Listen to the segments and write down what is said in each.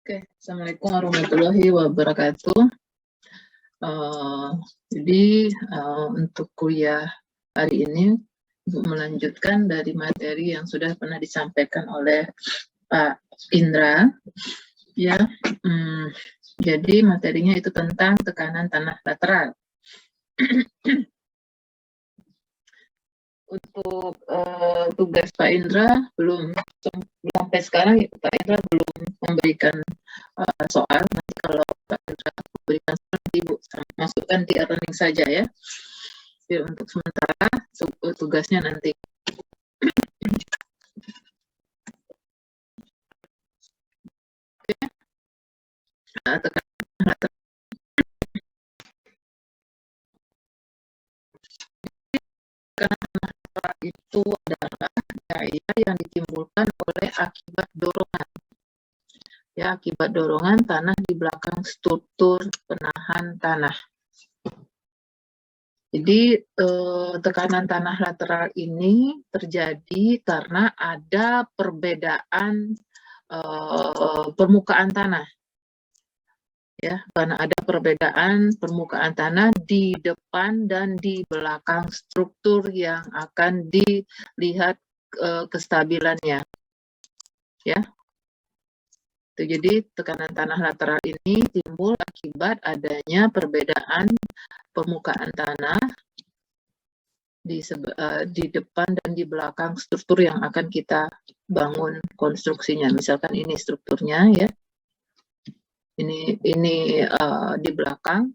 Oke, Assalamualaikum warahmatullahi wabarakatuh. Untuk kuliah hari ini, Ibu melanjutkan dari materi yang sudah pernah disampaikan oleh Pak Indra. Ya, jadi materinya itu tentang tekanan tanah lateral. Untuk tugas Pak Indra belum sampai sekarang Pak Indra belum memberikan soal. Nanti kalau Pak Indra memberikan soal, Ibu masukkan di e-learning saja ya. Jadi untuk sementara tugasnya nanti. Oke. Nah, tekanan itu adalah gaya yang ditimbulkan oleh akibat dorongan. Ya, akibat dorongan tanah di belakang struktur penahan tanah. Jadi tekanan tanah lateral ini terjadi karena ada perbedaan permukaan tanah. Ya, karena ada perbedaan permukaan tanah di depan dan di belakang struktur yang akan dilihat kestabilannya. Ya. Jadi tekanan tanah lateral ini timbul akibat adanya perbedaan permukaan tanah di depan dan di belakang struktur yang akan kita bangun konstruksinya. Misalkan ini strukturnya ya, ini di belakang,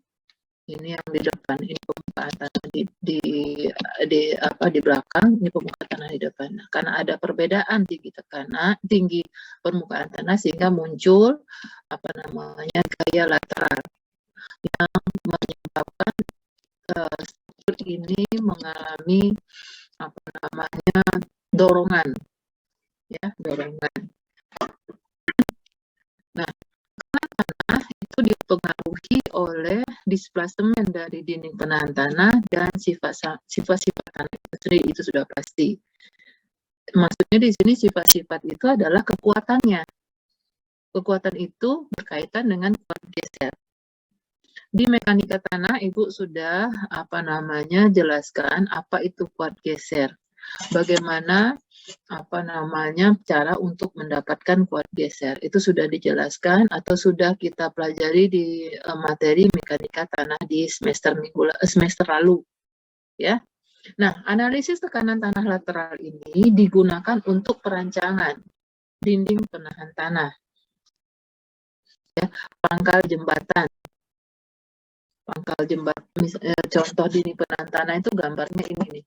ini yang di depan, ini permukaan tanah di belakang, ini permukaan tanah di depan. Nah, karena ada perbedaan tinggi permukaan tanah sehingga muncul gaya lateral yang menyebabkan struktur ini mengalami dorongan, ya, dorongan. Nah, tanah itu dipengaruhi oleh displasemen dari dinding penahan tanah dan sifat-sifat tanah itu sendiri, itu sudah pasti. Maksudnya di sini sifat-sifat itu adalah kekuatannya. Kekuatan itu berkaitan dengan kuat geser. Di mekanika tanah Ibu sudah jelaskan apa itu kuat geser. Bagaimana cara untuk mendapatkan kuat geser. Itu sudah dijelaskan atau sudah kita pelajari di materi mekanika tanah di semester lalu. Ya. Nah, analisis tekanan tanah lateral ini digunakan untuk perancangan dinding penahan tanah. Ya, pangkal jembatan. Contoh dinding penahan tanah itu gambarnya ini nih.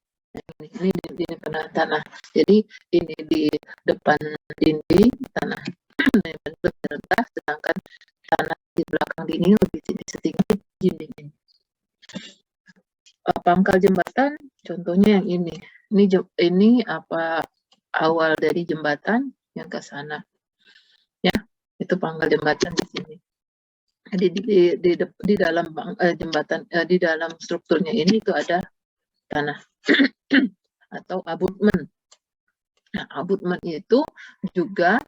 Ini dinding penahan tanah. Jadi ini di depan dinding tanah lebih rendah, sedangkan tanah di belakang dinding lebih setinggi dinding ini. Pangkal jembatan contohnya yang ini. Ini awal dari jembatan yang ke sana. Ya, itu pangkal jembatan di sini. Di dalam jembatan, di dalam strukturnya ini itu ada tanah atau abutmen. Nah, abutmen itu juga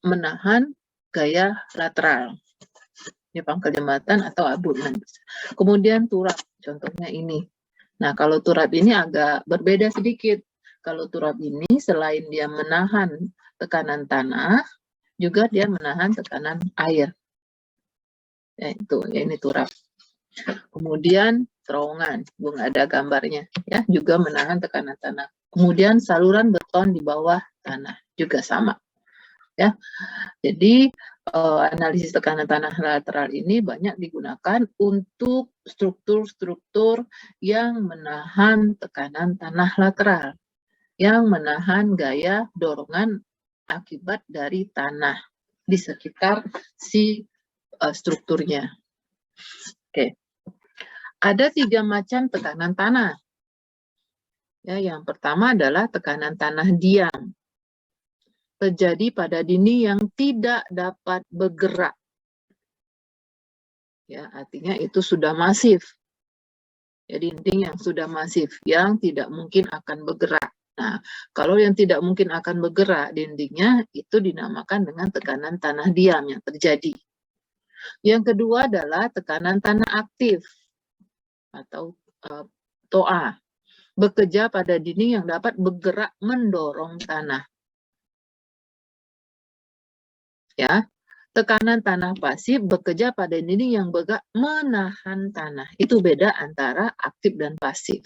menahan gaya lateral. Ini pangkal jembatan atau abutmen. Kemudian turap, contohnya ini. Nah, kalau turap ini agak berbeda sedikit. Kalau turap ini selain dia menahan tekanan tanah, juga dia menahan tekanan air. Ya, ini turap. Kemudian terowongan, nggak ada gambarnya, ya, juga menahan tekanan tanah. Kemudian saluran beton di bawah tanah juga sama, ya. Jadi analisis tekanan tanah lateral ini banyak digunakan untuk struktur-struktur yang menahan tekanan tanah lateral, yang menahan gaya dorongan akibat dari tanah di sekitar si strukturnya. Oke. Ada 3 macam tekanan tanah. Ya, yang pertama adalah tekanan tanah diam. Terjadi pada dinding yang tidak dapat bergerak. Ya, artinya itu sudah masif. Ya, dinding yang sudah masif, yang tidak mungkin akan bergerak. Nah, kalau yang tidak mungkin akan bergerak dindingnya, itu dinamakan dengan tekanan tanah diam yang terjadi. Yang kedua adalah tekanan tanah aktif atau TOA, bekerja pada dinding yang dapat bergerak mendorong tanah. Ya, tekanan tanah pasif bekerja pada dinding yang bergerak menahan tanah. Itu beda antara aktif dan pasif.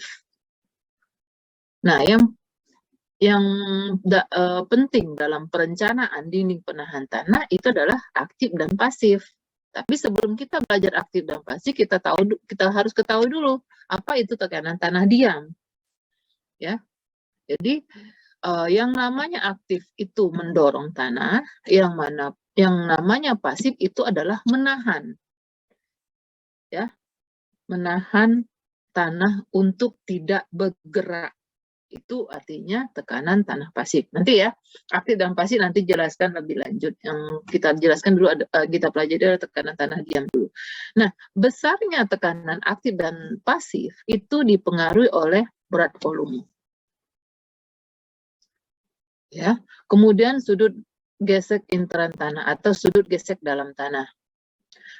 Nah, yang penting dalam perencanaan dinding penahan tanah itu adalah aktif dan pasif. Tapi sebelum kita belajar aktif dan pasif, kita harus ketahui dulu apa itu tekanan tanah diam. Ya, jadi yang namanya aktif itu mendorong tanah, yang namanya pasif itu adalah menahan. Ya, menahan tanah untuk tidak bergerak. Itu artinya tekanan tanah pasif. Nanti ya, aktif dan pasif nanti jelaskan lebih lanjut. Yang kita jelaskan dulu, kita pelajari adalah tekanan tanah diam dulu. Nah, besarnya tekanan aktif dan pasif itu dipengaruhi oleh berat volume. Ya, kemudian sudut gesek interan tanah atau sudut gesek dalam tanah.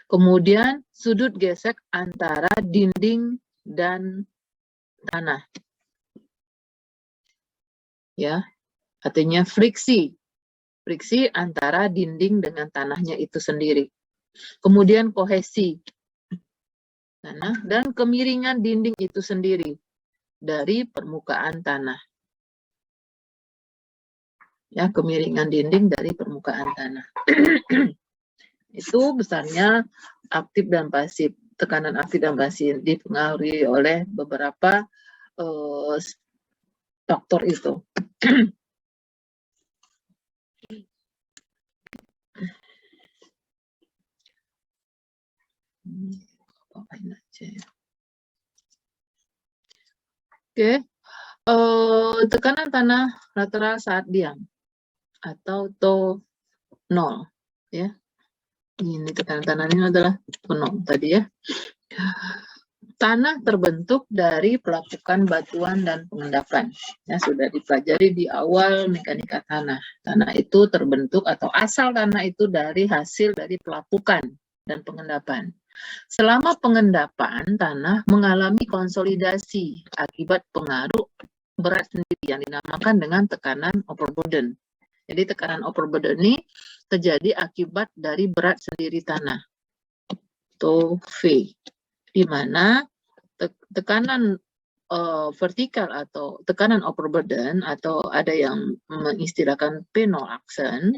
Kemudian sudut gesek antara dinding dan tanah. Ya, artinya friksi antara dinding dengan tanahnya itu sendiri. Kemudian kohesi tanah dan kemiringan dinding itu sendiri dari permukaan tanah. Ya, kemiringan dinding dari permukaan tanah. Itu besarnya aktif dan pasif. Tekanan aktif dan pasif dipengaruhi oleh beberapa faktor itu. Oke, tekanan tanah lateral saat diam atau TO 0, ya. Ini tekanan tanah ini adalah 0 tadi ya. Tanah terbentuk dari pelapukan batuan dan pengendapan. Ya, sudah dipelajari di awal mekanika tanah. Tanah itu terbentuk atau asal tanah itu dari hasil dari pelapukan dan pengendapan. Selama pengendapan, tanah mengalami konsolidasi akibat pengaruh berat sendiri yang dinamakan dengan tekanan overburden. Jadi tekanan overburden ini terjadi akibat dari berat sendiri tanah. Atau V. Di mana tekanan vertikal atau tekanan overburden atau ada yang mengistilahkan penal action,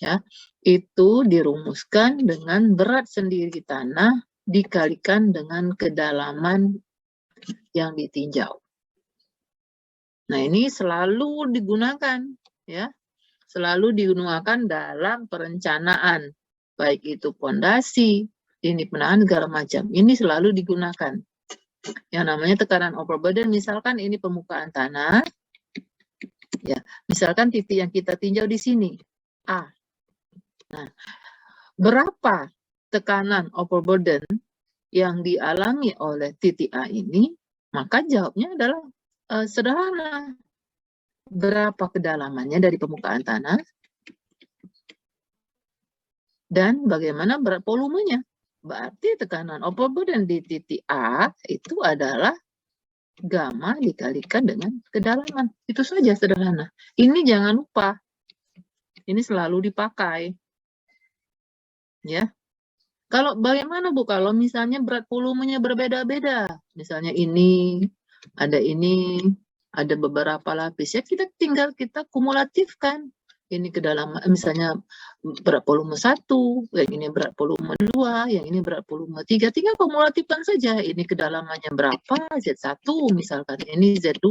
ya, itu dirumuskan dengan berat sendiri tanah dikalikan dengan kedalaman yang ditinjau. Nah, ini selalu digunakan, ya, selalu digunakan dalam perencanaan, baik itu fondasi, ini penahan segala macam. Ini selalu digunakan. Yang namanya tekanan overburden, misalkan ini permukaan tanah, ya, misalkan titik yang kita tinjau di sini, A. Nah, berapa tekanan overburden yang dialami oleh titik A ini? Maka jawabnya adalah sederhana. Berapa kedalamannya dari permukaan tanah? Dan bagaimana berat volumenya? Berarti tekanan overburden di titik A itu adalah gamma dikalikan dengan kedalaman. Itu saja sederhana. Ini jangan lupa. Ini selalu dipakai. Ya. Kalau bagaimana Bu? Kalau misalnya berat volumenya berbeda-beda. Misalnya ini, ada beberapa lapis. Ya tinggal kita kumulatifkan. Ini kedalaman, misalnya berat volume 1, yang ini berat volume 2, yang ini berat volume 3. Tinggal kumulatifkan saja. Ini kedalamannya berapa, Z1 misalkan, ini Z2,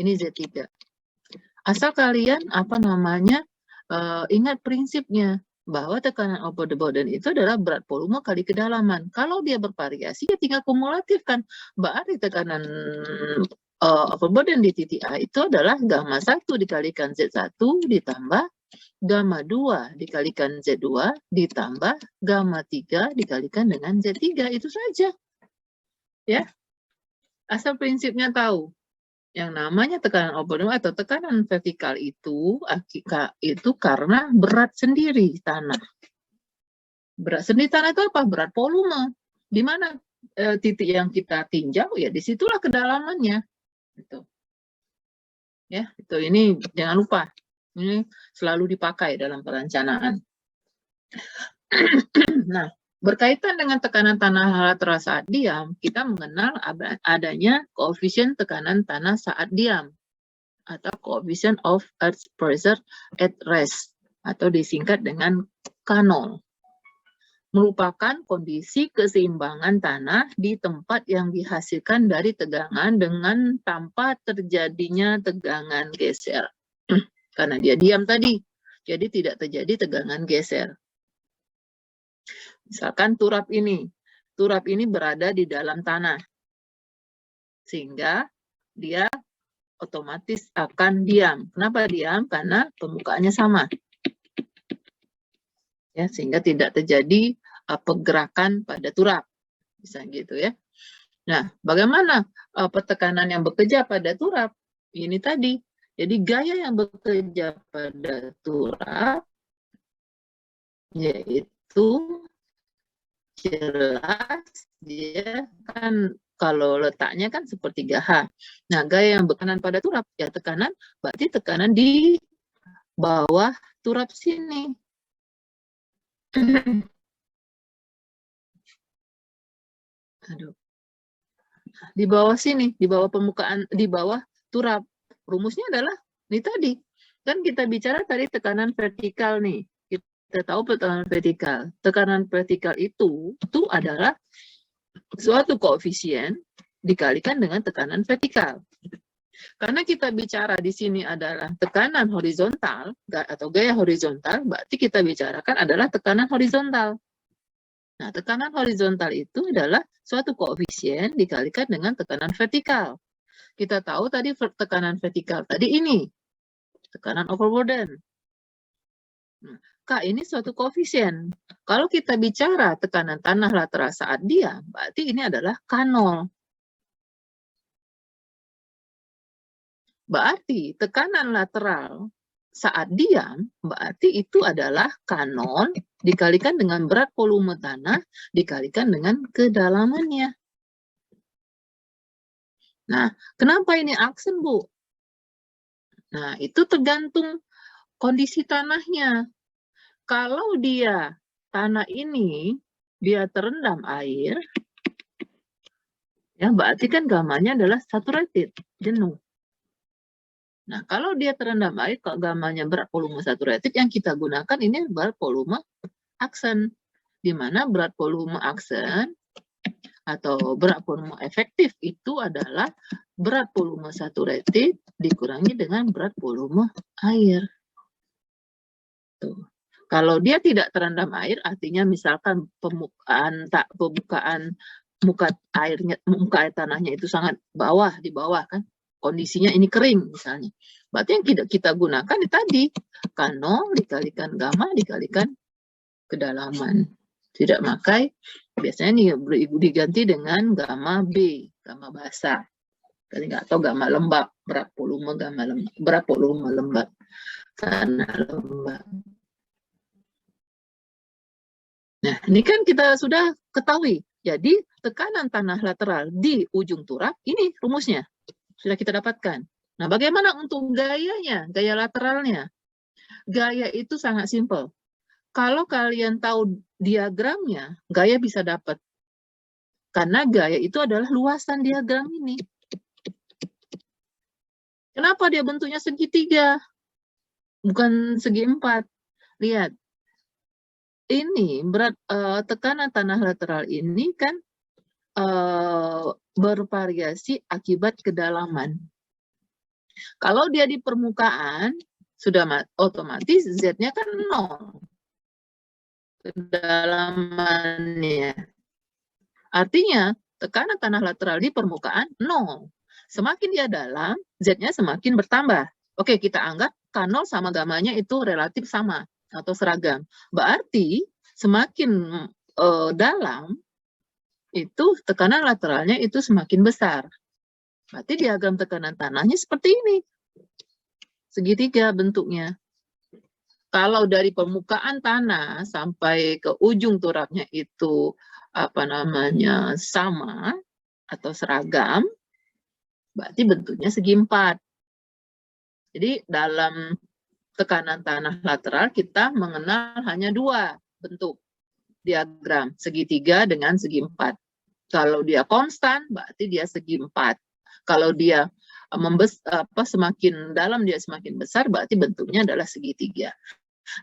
ini Z3. Asal kalian ingat prinsipnya bahwa tekanan overburden itu adalah berat volume kali kedalaman. Kalau dia bervariasi, ya tinggal kumulatifkan. Berarti tekanan overburden di titik A itu adalah gamma 1 dikalikan Z1 ditambah gamma 2 dikalikan Z2 ditambah gamma 3 dikalikan dengan Z3. Itu saja. Ya. Asal prinsipnya tahu. Yang namanya tekanan overnormal atau tekanan vertikal itu karena berat sendiri tanah. Berat sendiri tanah itu apa? Berat volume. Di mana titik yang kita tinjau, ya disitulah kedalamannya. Gitu. Ya, itu ini jangan lupa. Ini selalu dipakai dalam perencanaan. Nah, berkaitan dengan tekanan tanah lateral saat diam, kita mengenal adanya koefisien tekanan tanah saat diam atau coefficient of earth pressure at rest atau disingkat dengan K0. Merupakan kondisi keseimbangan tanah di tempat yang dihasilkan dari tegangan dengan tanpa terjadinya tegangan geser. Karena dia diam tadi, jadi tidak terjadi tegangan geser. Misalkan turap ini berada di dalam tanah, sehingga dia otomatis akan diam. Kenapa diam? Karena permukaannya sama. Ya, sehingga tidak terjadi pergerakan pada turap. Bisa gitu ya. Nah, bagaimana tekanan yang bekerja pada turap? Ini tadi. Jadi gaya yang bekerja pada turap yaitu jelas dia kan kalau letaknya kan seperti H. Nah, gaya yang bertekanan pada turap, ya tekanan berarti tekanan di bawah turap sini. Aduh. Di bawah sini, di bawah permukaan, di bawah turap. Rumusnya adalah ini tadi. Kan kita bicara tadi tekanan vertikal nih. Kita tahu tekanan vertikal. Tekanan vertikal itu adalah suatu koefisien dikalikan dengan tekanan vertikal. Karena kita bicara di sini adalah tekanan horizontal atau gaya horizontal, berarti kita bicarakan adalah tekanan horizontal. Nah, tekanan horizontal itu adalah suatu koefisien dikalikan dengan tekanan vertikal. Kita tahu tadi tekanan vertikal tadi ini, tekanan overburden. Nah, K ini suatu koefisien. Kalau kita bicara tekanan tanah lateral saat diam, berarti ini adalah K0. Berarti tekanan lateral saat diam, berarti itu adalah K0 dikalikan dengan berat volume tanah, dikalikan dengan kedalamannya. Nah, kenapa ini aksen, Bu? Nah, itu tergantung kondisi tanahnya. Kalau dia, tanah ini, dia terendam air, ya berarti kan gamanya adalah saturated, jenuh. Nah, kalau dia terendam air, kalau gamanya berat volume saturated, yang kita gunakan ini berat volume aksen. Di mana berat volume aksen atau berat volume efektif itu adalah berat volume saturated dikurangi dengan berat volume air. Tuh. Kalau dia tidak terendam air, artinya misalkan permukaan muka air tanahnya itu sangat di bawah kan, kondisinya ini kering misalnya. Berarti yang kita gunakan tadi K0 dikalikan gamma dikalikan kedalaman. Tidak makai, biasanya diganti dengan gamma B, gamma basah. Kali nggak tahu gamma lembab, berat volume lembab, tanah lembab. Nah, ini kan kita sudah ketahui. Jadi, tekanan tanah lateral di ujung turap, ini rumusnya. Sudah kita dapatkan. Nah, bagaimana untuk gayanya, gaya lateralnya? Gaya itu sangat simpel. Kalau kalian tahu diagramnya, gaya bisa dapat. Karena gaya itu adalah luasan diagram ini. Kenapa dia bentuknya segitiga? Bukan segi empat. Lihat. Ini berat tekanan tanah lateral ini kan bervariasi akibat kedalaman. Kalau dia di permukaan, sudah otomatis Z-nya kan 0. Kedalamannya. Artinya, tekanan tanah lateral di permukaan 0. Semakin dia dalam, Z-nya semakin bertambah. Oke, kita anggap K0 sama gamanya itu relatif sama atau seragam. Berarti semakin dalam itu tekanan lateralnya itu semakin besar. Berarti diagram tekanan tanahnya seperti ini. Segitiga bentuknya. Kalau dari permukaan tanah sampai ke ujung turapnya itu sama atau seragam, berarti bentuknya segi empat. Jadi dalam tekanan tanah lateral kita mengenal hanya dua bentuk diagram, segitiga dengan segi empat. Kalau dia konstan, berarti dia segi empat. Kalau dia semakin dalam dia semakin besar, berarti bentuknya adalah segitiga.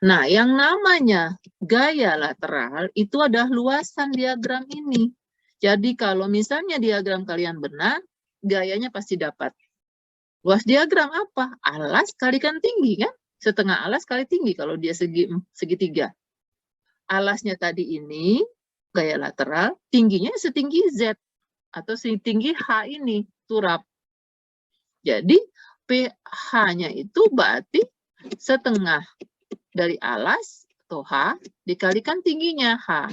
Nah, yang namanya gaya lateral itu adalah luasan diagram ini. Jadi kalau misalnya diagram kalian benar, gayanya pasti dapat. Luas diagram apa? Alas kalikan tinggi kan? Setengah alas kali tinggi kalau dia segitiga. Alasnya tadi ini, gaya lateral, tingginya setinggi Z atau setinggi H ini, turap. Jadi pH-nya itu berarti setengah dari alas atau H dikalikan tingginya H.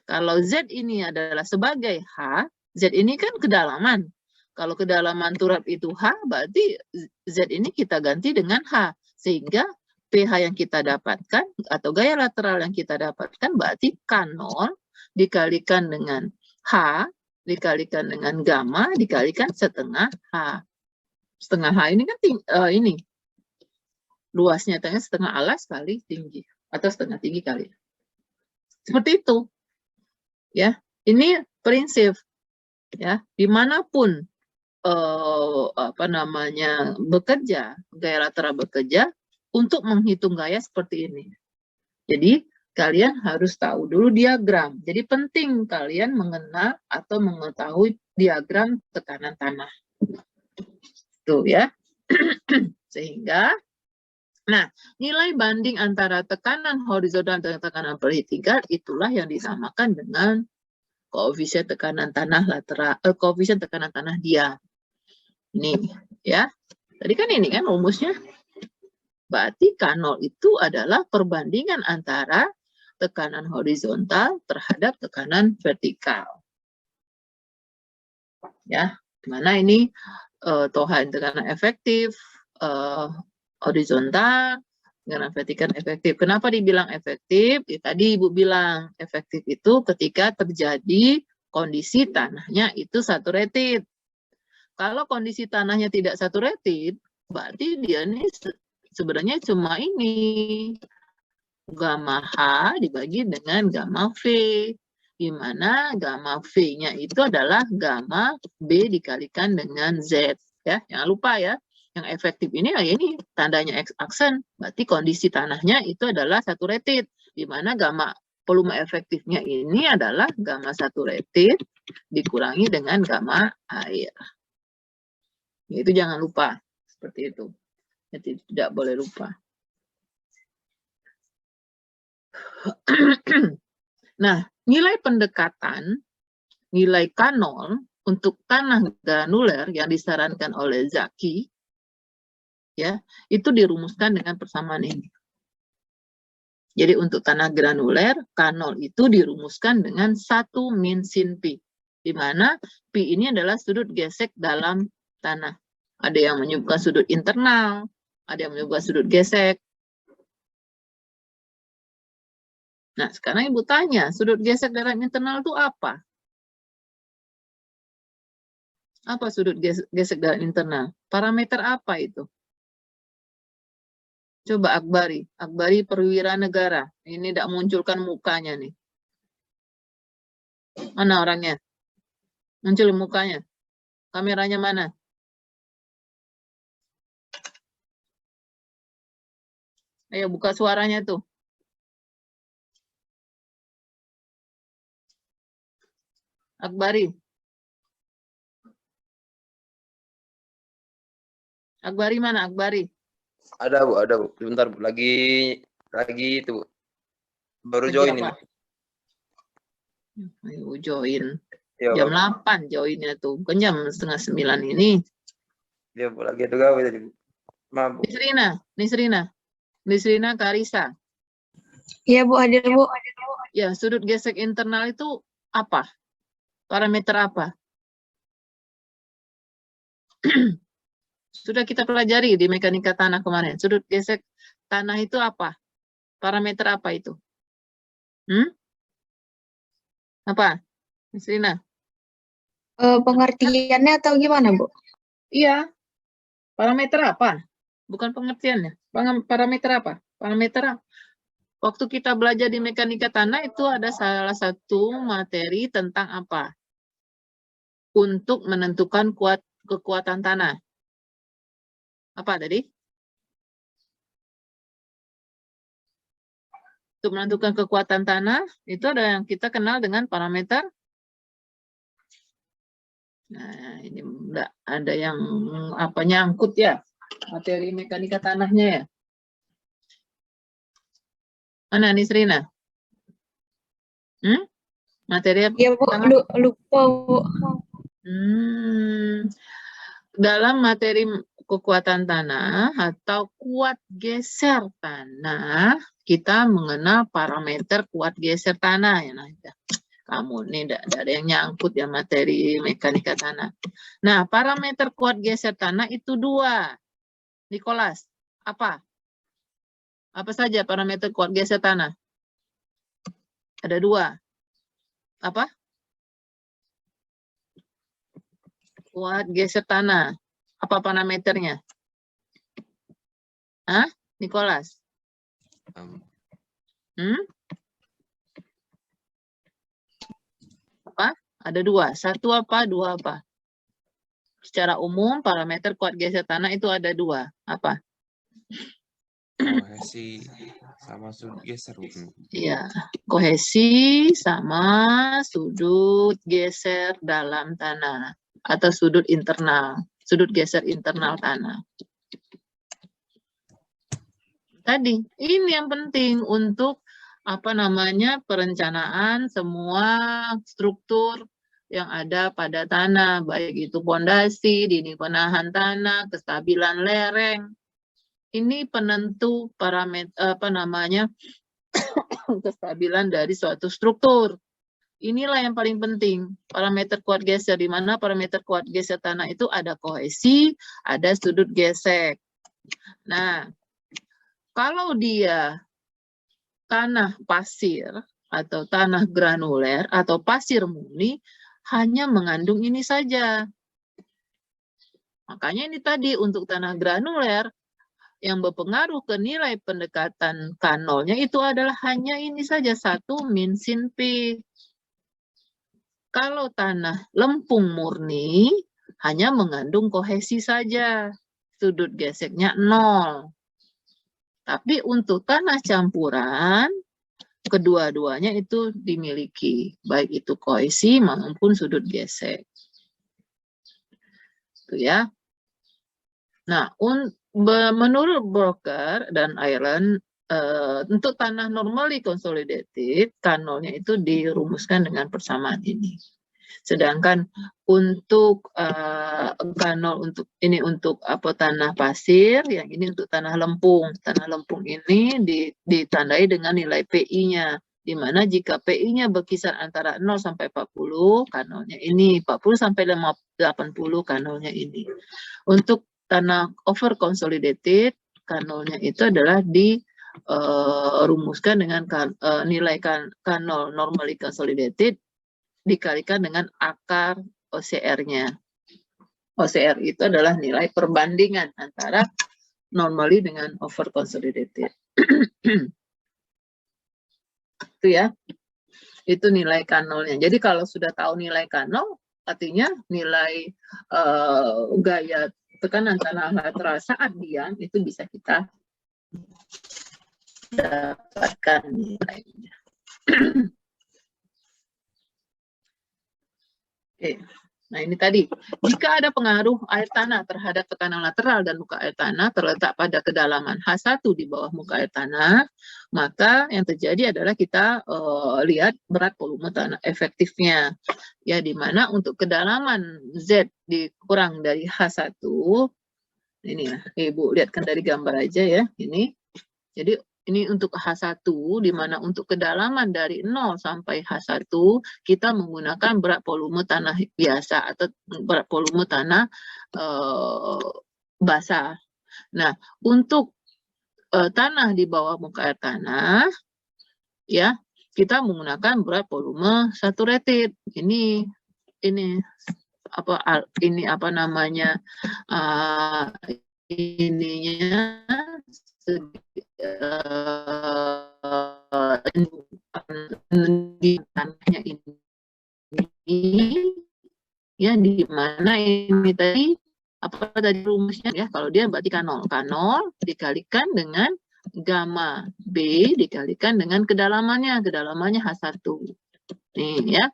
Kalau Z ini adalah sebagai H, Z ini kan kedalaman. Kalau kedalaman turap itu H, berarti Z ini kita ganti dengan H. Sehingga pH yang kita dapatkan atau gaya lateral yang kita dapatkan berarti K0 dikalikan dengan H dikalikan dengan gamma dikalikan setengah H. Setengah H ini kan ini luasnya setengah alas kali tinggi atau setengah tinggi kali. Seperti itu. Ya, ini prinsip ya, dimanapun bekerja, gaya lateral bekerja untuk menghitung gaya seperti ini. Jadi kalian harus tahu dulu diagram. Jadi penting kalian mengenal atau mengetahui diagram tekanan tanah. Tuh ya. Sehingga nah, nilai banding antara tekanan horizontal dan tekanan vertikal itulah yang dinamakan dengan koefisien tekanan tanah lateral, koefisien tekanan tanah diam. Ini ya. Tadi kan ini kan rumusnya. Berarti K0 itu adalah perbandingan antara tekanan horizontal terhadap tekanan vertikal. Ya, mana ini toha tekanan efektif, horizontal, tekanan vertikal efektif. Kenapa dibilang efektif? Ya, tadi Ibu bilang efektif itu ketika terjadi kondisi tanahnya itu saturated. Kalau kondisi tanahnya tidak saturated, berarti dia ini sebenarnya cuma ini gamma H dibagi dengan gamma V, di mana gamma V-nya itu adalah gamma B dikalikan dengan Z. Ya, jangan lupa ya, yang efektif ini ini tandanya X aksen, berarti kondisi tanahnya itu adalah saturated, di mana gamma volume efektifnya ini adalah gamma saturated dikurangi dengan gamma air. Itu jangan lupa seperti itu. Jadi tidak boleh lupa. Nah, nilai pendekatan, nilai K0 untuk tanah granuler yang disarankan oleh Zaki, ya, itu dirumuskan dengan persamaan ini. Jadi untuk tanah granuler, K0 itu dirumuskan dengan 1 min sin Pi, di mana Pi ini adalah sudut gesek dalam tanah. Ada yang menyebutkan sudut internal, ada yang menyebutkan sudut gesek. Nah, sekarang Ibu tanya, sudut gesek dalam internal itu apa? Apa sudut gesek dalam internal? Parameter apa itu? Coba Akbari. Akbari perwira negara. Ini tidak munculkan mukanya nih. Mana orangnya? Muncul mukanya. Kameranya mana? Ayo buka suaranya tuh. Akbari. Akbari mana? Akbari. Ada Bu. Sebentar Bu. Lagi itu Bu. Baru join ini. Ayo join. Ya, Jam 8 joinnya tuh. Bukan jam 8:30 ini. Ya Bu, lagi itu gawe tadi Bu. Maaf Bu. Nisrina Karisa. Iya Bu, hadir Bu. Ya, sudut gesek internal itu apa? Parameter apa? Sudah kita pelajari di mekanika tanah kemarin. Sudut gesek tanah itu apa? Parameter apa itu? Apa? Miss Rina? Pengertiannya atau gimana, Bu? Iya. Parameter apa? Bukan pengertiannya. Parameter apa? Parameter apa? Waktu kita belajar di mekanika tanah itu ada salah satu materi tentang apa? Untuk menentukan kekuatan tanah. Apa tadi? Untuk menentukan kekuatan tanah, itu ada yang kita kenal dengan parameter. Nah, ini enggak ada yang apa nyangkut ya, materi mekanika tanahnya ya. Mana Nisrina? Materi apa? Iya, Bu. Lupa, Bu. Dalam materi kekuatan tanah atau kuat geser tanah, kita mengenal parameter kuat geser tanah ya. Nah, kamu nih tidak ada yang nyangkut ya materi mekanika tanah. Nah, parameter kuat geser tanah itu 2. Nicholas, apa? Apa saja parameter kuat geser tanah? Ada 2. Apa? Kuat geser tanah. Apa parameternya? Nicholas? Apa? Ada 2. 1 apa? 2 apa? Secara umum parameter kuat geser tanah itu ada 2. Apa? Kohesi sama sudut geser. Iya, kohesi sama sudut geser dalam tanah atau sudut internal, sudut geser internal tanah. Tadi, ini yang penting untuk perencanaan semua struktur yang ada pada tanah, baik itu pondasi, dinding penahan tanah, kestabilan lereng. Ini penentu parameter kestabilan dari suatu struktur. Inilah yang paling penting, parameter kuat geser, di mana parameter kuat geser tanah itu ada kohesi, ada sudut gesek. Nah, kalau dia tanah pasir atau tanah granuler atau pasir murni, hanya mengandung ini saja. Makanya ini tadi untuk tanah granuler, yang berpengaruh ke nilai pendekatan kanolnya itu adalah hanya ini saja, 1 min sin P. Kalau tanah lempung murni, hanya mengandung kohesi saja. Sudut geseknya 0. Tapi untuk tanah campuran, kedua-duanya itu dimiliki. Baik itu kohesi maupun sudut gesek. Itu ya. Nah, menurut Broker dan Ireland, untuk tanah normally consolidated, kanolnya itu dirumuskan dengan persamaan ini. Sedangkan untuk kanol untuk tanah pasir, yang ini untuk tanah lempung. Tanah lempung ini ditandai dengan nilai PI-nya. Di mana jika PI-nya berkisar antara 0 sampai 40, kanolnya ini. 40 sampai 80, kanolnya ini. Untuk tanah over consolidated, kanolnya itu adalah dirumuskan dengan nilai kanol normally consolidated dikalikan dengan akar OCR-nya. OCR itu adalah nilai perbandingan antara normally dengan over consolidated. Itu ya. Itu nilai kanolnya. Jadi kalau sudah tahu nilai kanol, artinya nilai gaya tekanan tanah lateral saat diam itu bisa kita dapatkan nilainya. Oke. Nah ini tadi, jika ada pengaruh air tanah terhadap tekanan lateral dan muka air tanah terletak pada kedalaman H1 di bawah muka air tanah, maka yang terjadi adalah kita lihat berat volume tanah efektifnya. Ya, di mana untuk kedalaman Z dikurang dari H1, ini ya, Ibu lihatkan dari gambar aja ya, ini. Jadi Ini untuk H1, di mana untuk kedalaman dari 0 sampai H1, kita menggunakan berat volume tanah biasa atau berat volume tanah basah. Nah, untuk tanah di bawah muka air tanah, ya, kita menggunakan berat volume saturated. Ini apa namanya? Ininya di tanahnya ini ya, di mana ini tadi apa tadi rumusnya ya, kalau dia berarti K0 dikalikan dengan gamma B dikalikan dengan kedalamannya H1 nih ya.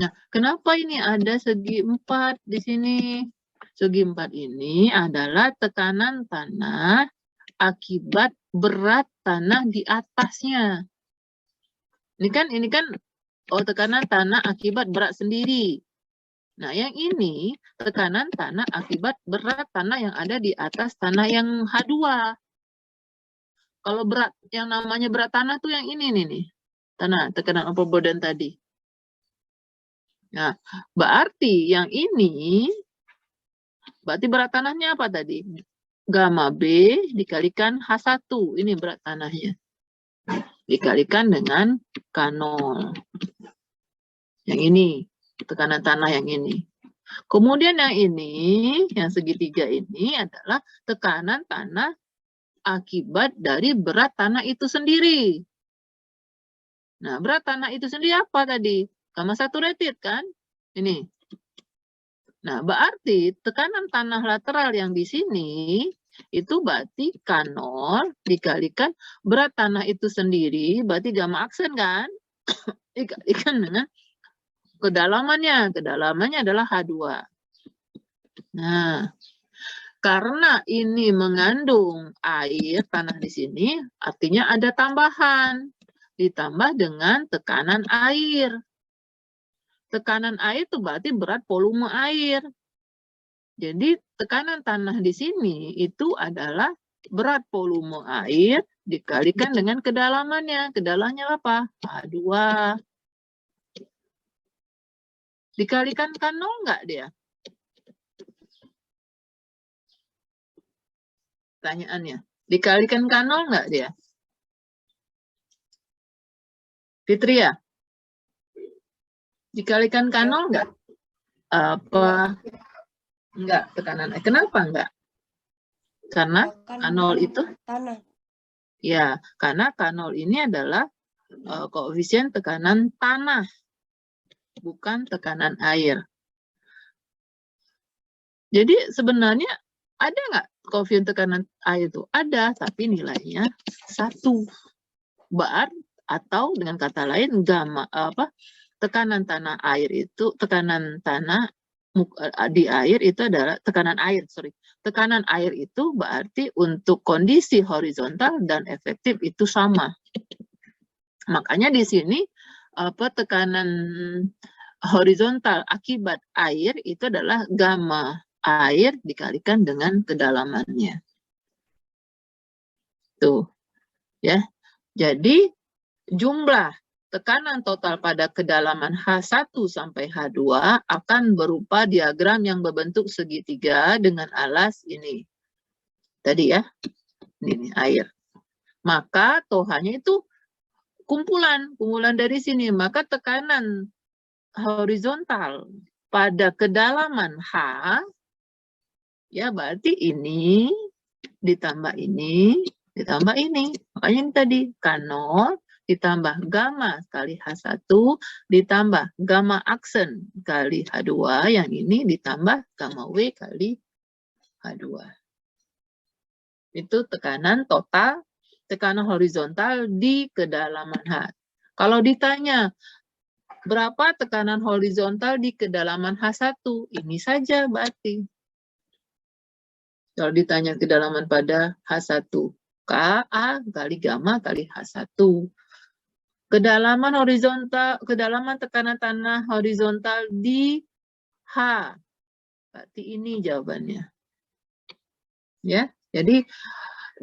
Nah, kenapa ini ada segi 4 di sini? Segi 4 ini adalah tekanan tanah akibat berat tanah di atasnya. Ini kan tekanan tanah akibat berat sendiri. Nah, yang ini tekanan tanah akibat berat tanah yang ada di atas tanah yang H2. Kalau berat yang namanya berat tanah tuh yang ini nih. Tekanan overburden tadi. Nah, berarti yang ini berarti berat tanahnya apa tadi? Gamma B dikalikan H1. Ini berat tanahnya. Dikalikan dengan K0. Yang ini, tekanan tanah yang ini. Kemudian yang ini, yang segitiga ini adalah tekanan tanah akibat dari berat tanah itu sendiri. Nah, berat tanah itu sendiri apa tadi? Gamma saturated kan? Ini. Nah, berarti tekanan tanah lateral yang di sini itu berarti K0 dikalikan berat tanah itu sendiri, berarti gamma aksen kan? Dikalikan dengan kedalamannya. Kedalamannya adalah H2. Nah, karena ini mengandung air tanah di sini, artinya ada tambahan. Ditambah dengan tekanan air. Tekanan air itu berarti berat volume air. Jadi tekanan tanah di sini itu adalah berat volume air dikalikan dengan kedalamannya. Kedalamannya apa? H2. Dikalikan K0 enggak dia? Pertanyaannya. Dikalikan K0 enggak dia? Fitria? Dikalikan K0 enggak? Apa? Enggak, tekanan air. Kenapa enggak? Karena K0 itu? Tanah. Ya, karena K0 ini adalah koefisien tekanan tanah. Bukan tekanan air. Jadi sebenarnya ada nggak koefisien tekanan air itu? Ada, tapi nilainya 1 bar, atau dengan kata lain gamma tekanan tanah air itu, tekanan tanah di air itu adalah tekanan air, tekanan air itu berarti untuk kondisi horizontal dan efektif itu sama. Makanya di sini tekanan horizontal akibat air itu adalah gamma air dikalikan dengan kedalamannya. Tuh. Ya. Jadi jumlah tekanan total pada kedalaman H1 sampai H2 akan berupa diagram yang berbentuk segitiga dengan alas ini. Tadi ya. Ini air. Maka tohanya itu kumpulan dari sini. Maka tekanan horizontal pada kedalaman H, ya berarti ini ditambah ini, ditambah ini. Makanya ini tadi K0 ditambah gamma kali H1, ditambah gamma aksen kali H2, yang ini ditambah gamma W kali H2. Itu tekanan total, tekanan horizontal di kedalaman H. Kalau ditanya, berapa tekanan horizontal di kedalaman H1? Ini saja berarti. Kalau ditanya kedalaman pada H1, KA kali gamma kali H1. Kedalaman horizontal, kedalaman tekanan tanah horizontal di H. Berarti ini jawabannya. Ya, jadi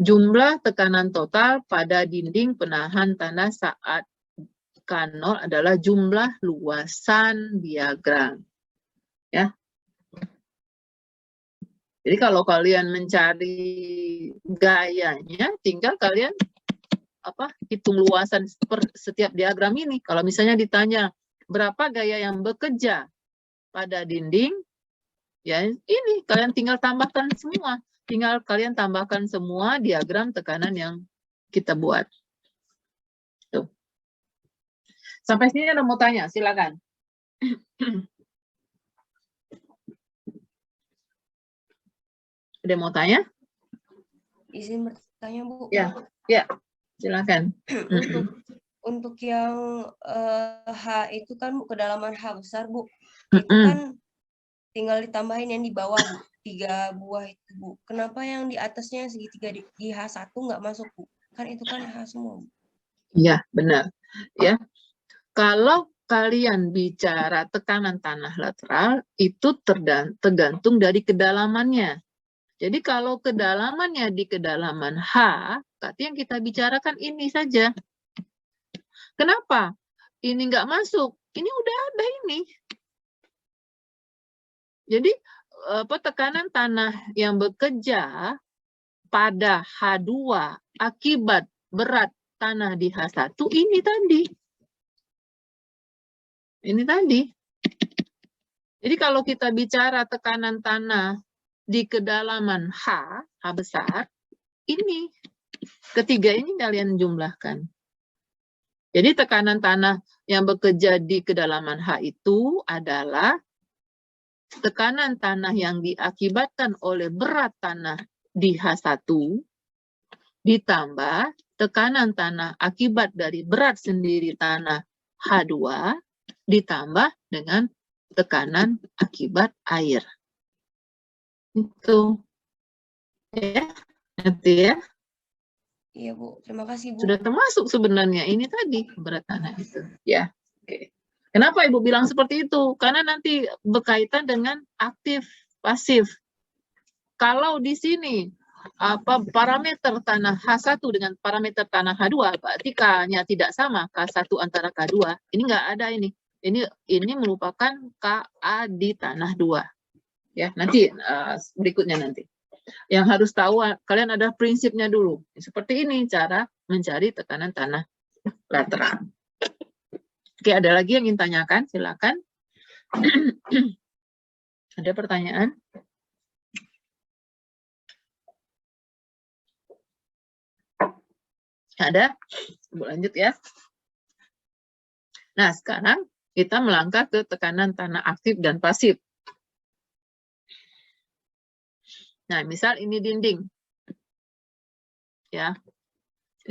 Jumlah tekanan total pada dinding penahan tanah saat K0 adalah jumlah luasan diagram. Ya. Jadi kalau kalian mencari gayanya, tinggal kalian hitung luasan setiap diagram ini. Kalau misalnya ditanya berapa gaya yang bekerja pada dinding, ya ini kalian tinggal tambahkan semua. Tinggal kalian tambahkan semua diagram tekanan yang kita buat. Tuh. Sampai sini ada mau tanya, silakan. Ada mau tanya? Izin bertanya, Bu. Ya, silakan. Untuk yang H itu kan Bu, kedalaman H besar, Bu. Itu kan tinggal ditambahin yang di bawah, Bu. 3 buah itu, Bu. Kenapa yang di atasnya yang segitiga di H1 nggak masuk, Bu? Kan itu kan H semua, Bu. Iya, benar. Ya. Kalau kalian bicara tekanan tanah lateral, itu tergantung dari kedalamannya. Jadi kalau kedalamannya di kedalaman H, berarti yang kita bicarakan ini saja. Kenapa? Ini nggak masuk. Ini udah ada ini. Jadi tekanan tanah yang bekerja pada H2 akibat berat tanah di H1 ini tadi. Ini tadi. Jadi kalau kita bicara tekanan tanah di kedalaman H besar, ini ketiga ini kalian jumlahkan. Jadi tekanan tanah yang bekerja di kedalaman H itu adalah tekanan tanah yang diakibatkan oleh berat tanah di H1 ditambah tekanan tanah akibat dari berat sendiri tanah H2 ditambah dengan tekanan akibat air. Itu ya, nanti ya. Iya, Bu. Terima kasih, Bu. Sudah termasuk sebenarnya ini tadi berat tanah itu. Ya. Oke. Kenapa Ibu bilang seperti itu? Karena nanti berkaitan dengan aktif pasif. Kalau di sini parameter tanah H1 dengan parameter tanah H2 berarti K-nya tidak sama, K1 antara K2. Ini enggak ada ini. Ini merupakan KA di tanah 2. Ya, nanti berikutnya nanti. Yang harus tahu kalian ada prinsipnya dulu. Seperti ini cara mencari tekanan tanah lateral. Oke, ada lagi yang ingin tanyakan? Silakan. Ada pertanyaan? Ada? Ibu lanjut ya. Nah, sekarang kita melangkah ke tekanan tanah aktif dan pasif. Nah, misal ini dinding. Ya.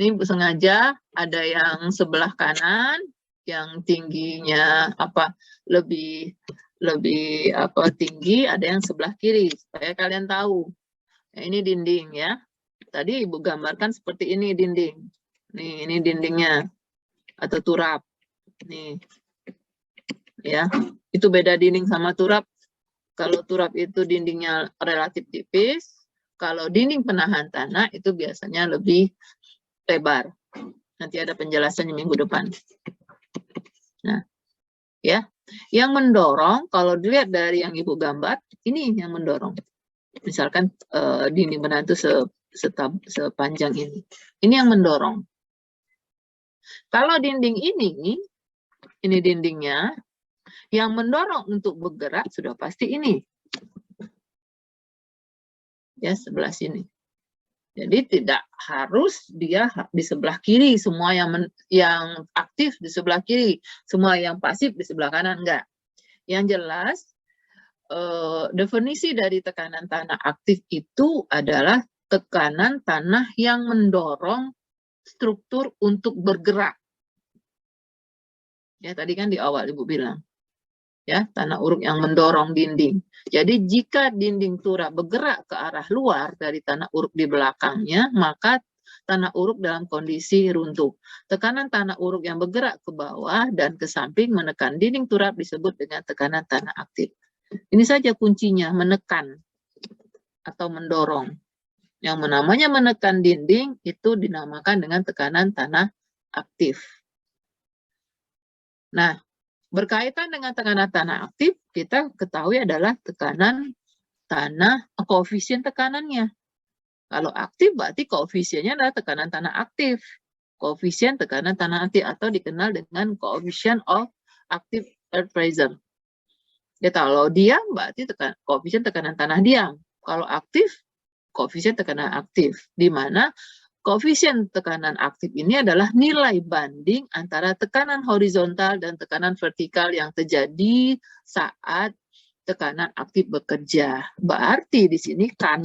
Ini sengaja ada yang sebelah kanan yang tingginya lebih tinggi, ada yang sebelah kiri supaya kalian tahu. Nah, ini dinding ya. Tadi Ibu gambarkan seperti ini dinding. Nih, ini dindingnya atau turap. Nih. Ya. Itu beda dinding sama turap. Kalau turap itu dindingnya relatif tipis, kalau dinding penahan tanah itu biasanya lebih lebar. Nanti ada penjelasannya minggu depan. Nah, ya, yang mendorong kalau dilihat dari yang Ibu gambar, ini yang mendorong. Misalkan dinding penahan itu sepanjang ini. Ini yang mendorong. Kalau dinding ini dindingnya, yang mendorong untuk bergerak sudah pasti ini. Ya, sebelah sini. Jadi tidak harus dia di sebelah kiri, semua yang aktif di sebelah kiri, semua yang pasif di sebelah kanan, enggak. Yang jelas, definisi dari tekanan tanah aktif itu adalah tekanan tanah yang mendorong struktur untuk bergerak. Ya, tadi kan di awal Ibu bilang. Ya, tanah uruk yang mendorong dinding. Jadi jika dinding turap bergerak ke arah luar dari tanah uruk di belakangnya, maka tanah uruk dalam kondisi runtuh. Tekanan tanah uruk yang bergerak ke bawah dan ke samping menekan dinding turap disebut dengan tekanan tanah aktif. Ini saja kuncinya, menekan atau mendorong. Yang namanya menekan dinding itu dinamakan dengan tekanan tanah aktif. Nah, berkaitan dengan tekanan tanah aktif, kita ketahui adalah tekanan tanah, koefisien tekanannya. Kalau aktif berarti koefisiennya adalah tekanan tanah aktif. Koefisien tekanan tanah aktif atau dikenal dengan coefficient of active earth pressure. Ya, kalau diam berarti koefisien tekanan tanah diam. Kalau aktif, koefisien tekanan aktif. Di mana koefisien tekanan aktif ini adalah nilai banding antara tekanan horizontal dan tekanan vertikal yang terjadi saat tekanan aktif bekerja. Berarti di sini Ka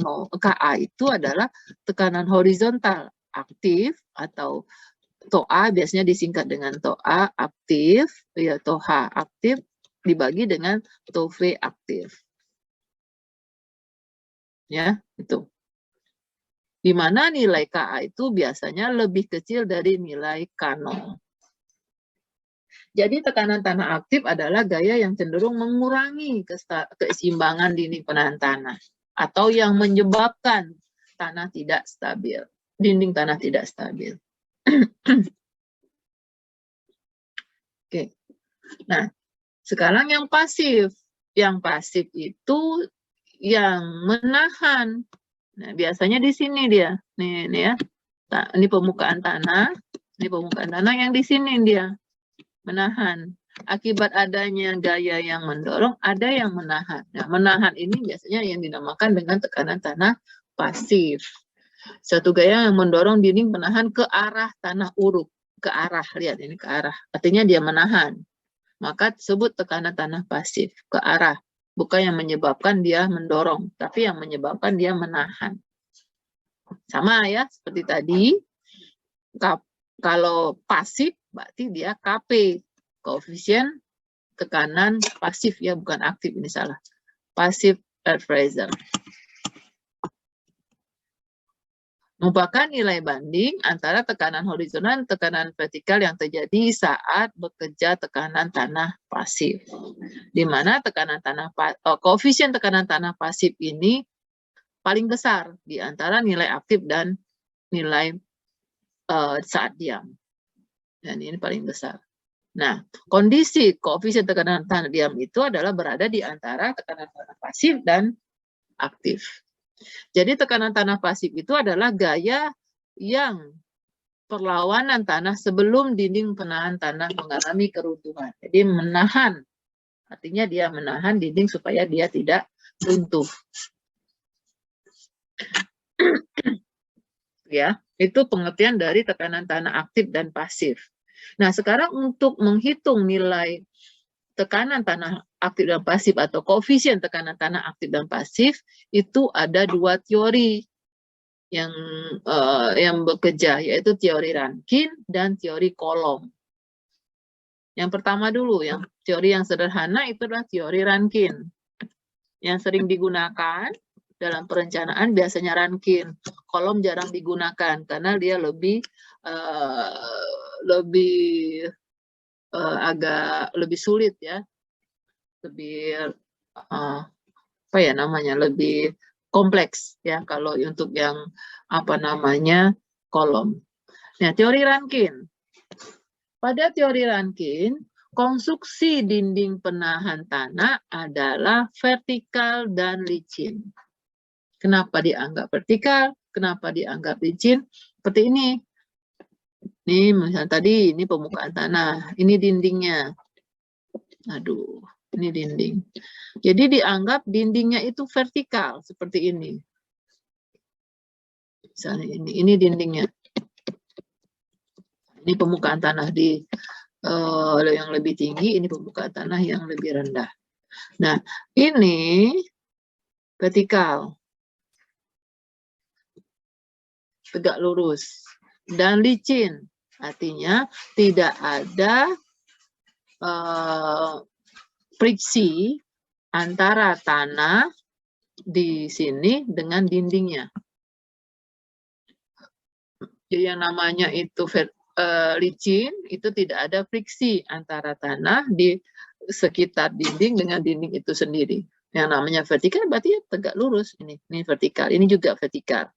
itu adalah tekanan horizontal aktif atau TOA biasanya disingkat dengan TOA aktif, ya TOH aktif dibagi dengan TOV aktif. Ya, itu. Di mana nilai Ka itu biasanya lebih kecil dari nilai K0. Jadi tekanan tanah aktif adalah gaya yang cenderung mengurangi keseimbangan dinding penahan tanah atau yang menyebabkan tanah tidak stabil, dinding tanah tidak stabil. Oke. Nah, sekarang yang pasif. Yang pasif itu yang menahan. Nah, biasanya di sini dia. Nih ya. Ini permukaan tanah. Ini permukaan tanah yang di sini dia. Menahan. Akibat adanya gaya yang mendorong, ada yang menahan. Nah, menahan ini biasanya yang dinamakan dengan tekanan tanah pasif. Satu gaya yang mendorong dinding penahan ke arah tanah uruk. Ke arah, lihat ini ke arah. Artinya dia menahan. Maka disebut tekanan tanah pasif. Ke arah. Bukan yang menyebabkan dia mendorong, tapi yang menyebabkan dia menahan. Sama ya, seperti tadi. Kalau pasif, berarti dia KP. Koefisien tekanan pasif, ya bukan aktif, ini salah. Pasif earth pressure. Merupakan nilai banding antara tekanan horizontal dan tekanan vertikal yang terjadi saat bekerja tekanan tanah pasif. Di mana koefisien tekanan tanah pasif ini paling besar di antara nilai aktif dan nilai saat diam. Dan ini paling besar. Nah, kondisi koefisien tekanan tanah diam itu adalah berada di antara tekanan tanah pasif dan aktif. Jadi tekanan tanah pasif itu adalah gaya yang perlawanan tanah sebelum dinding penahan tanah mengalami keruntuhan. Jadi menahan, artinya dia menahan dinding supaya dia tidak runtuh. Ya, itu pengertian dari tekanan tanah aktif dan pasif. Nah, sekarang untuk menghitung nilai tekanan tanah aktif dan pasif atau koefisien tekanan tanah aktif dan pasif itu ada dua teori yang bekerja, yaitu teori Rankine dan teori Coulomb. Yang pertama dulu, yang teori yang sederhana itu adalah teori Rankine. Yang sering digunakan dalam perencanaan biasanya Rankine. Coulomb jarang digunakan karena dia agak lebih sulit ya, lebih lebih kompleks ya kalau untuk yang Coulomb. Nah, teori Rankine. Pada teori Rankine, konstruksi dinding penahan tanah adalah vertikal dan licin. Kenapa dianggap vertikal? Kenapa dianggap licin? Seperti ini. Ini misalnya tadi, ini permukaan tanah, ini dindingnya. Aduh, ini dinding. Jadi dianggap dindingnya itu vertikal, seperti ini. Misalnya ini dindingnya. Ini permukaan tanah yang lebih tinggi, ini permukaan tanah yang lebih rendah. Nah, ini vertikal. Tegak lurus. Dan licin. Artinya tidak ada friksi antara tanah di sini dengan dindingnya. Jadi yang namanya itu licin, itu tidak ada friksi antara tanah di sekitar dinding dengan dinding itu sendiri. Yang namanya vertikal berarti ya tegak lurus. Ini vertikal, ini juga vertikal.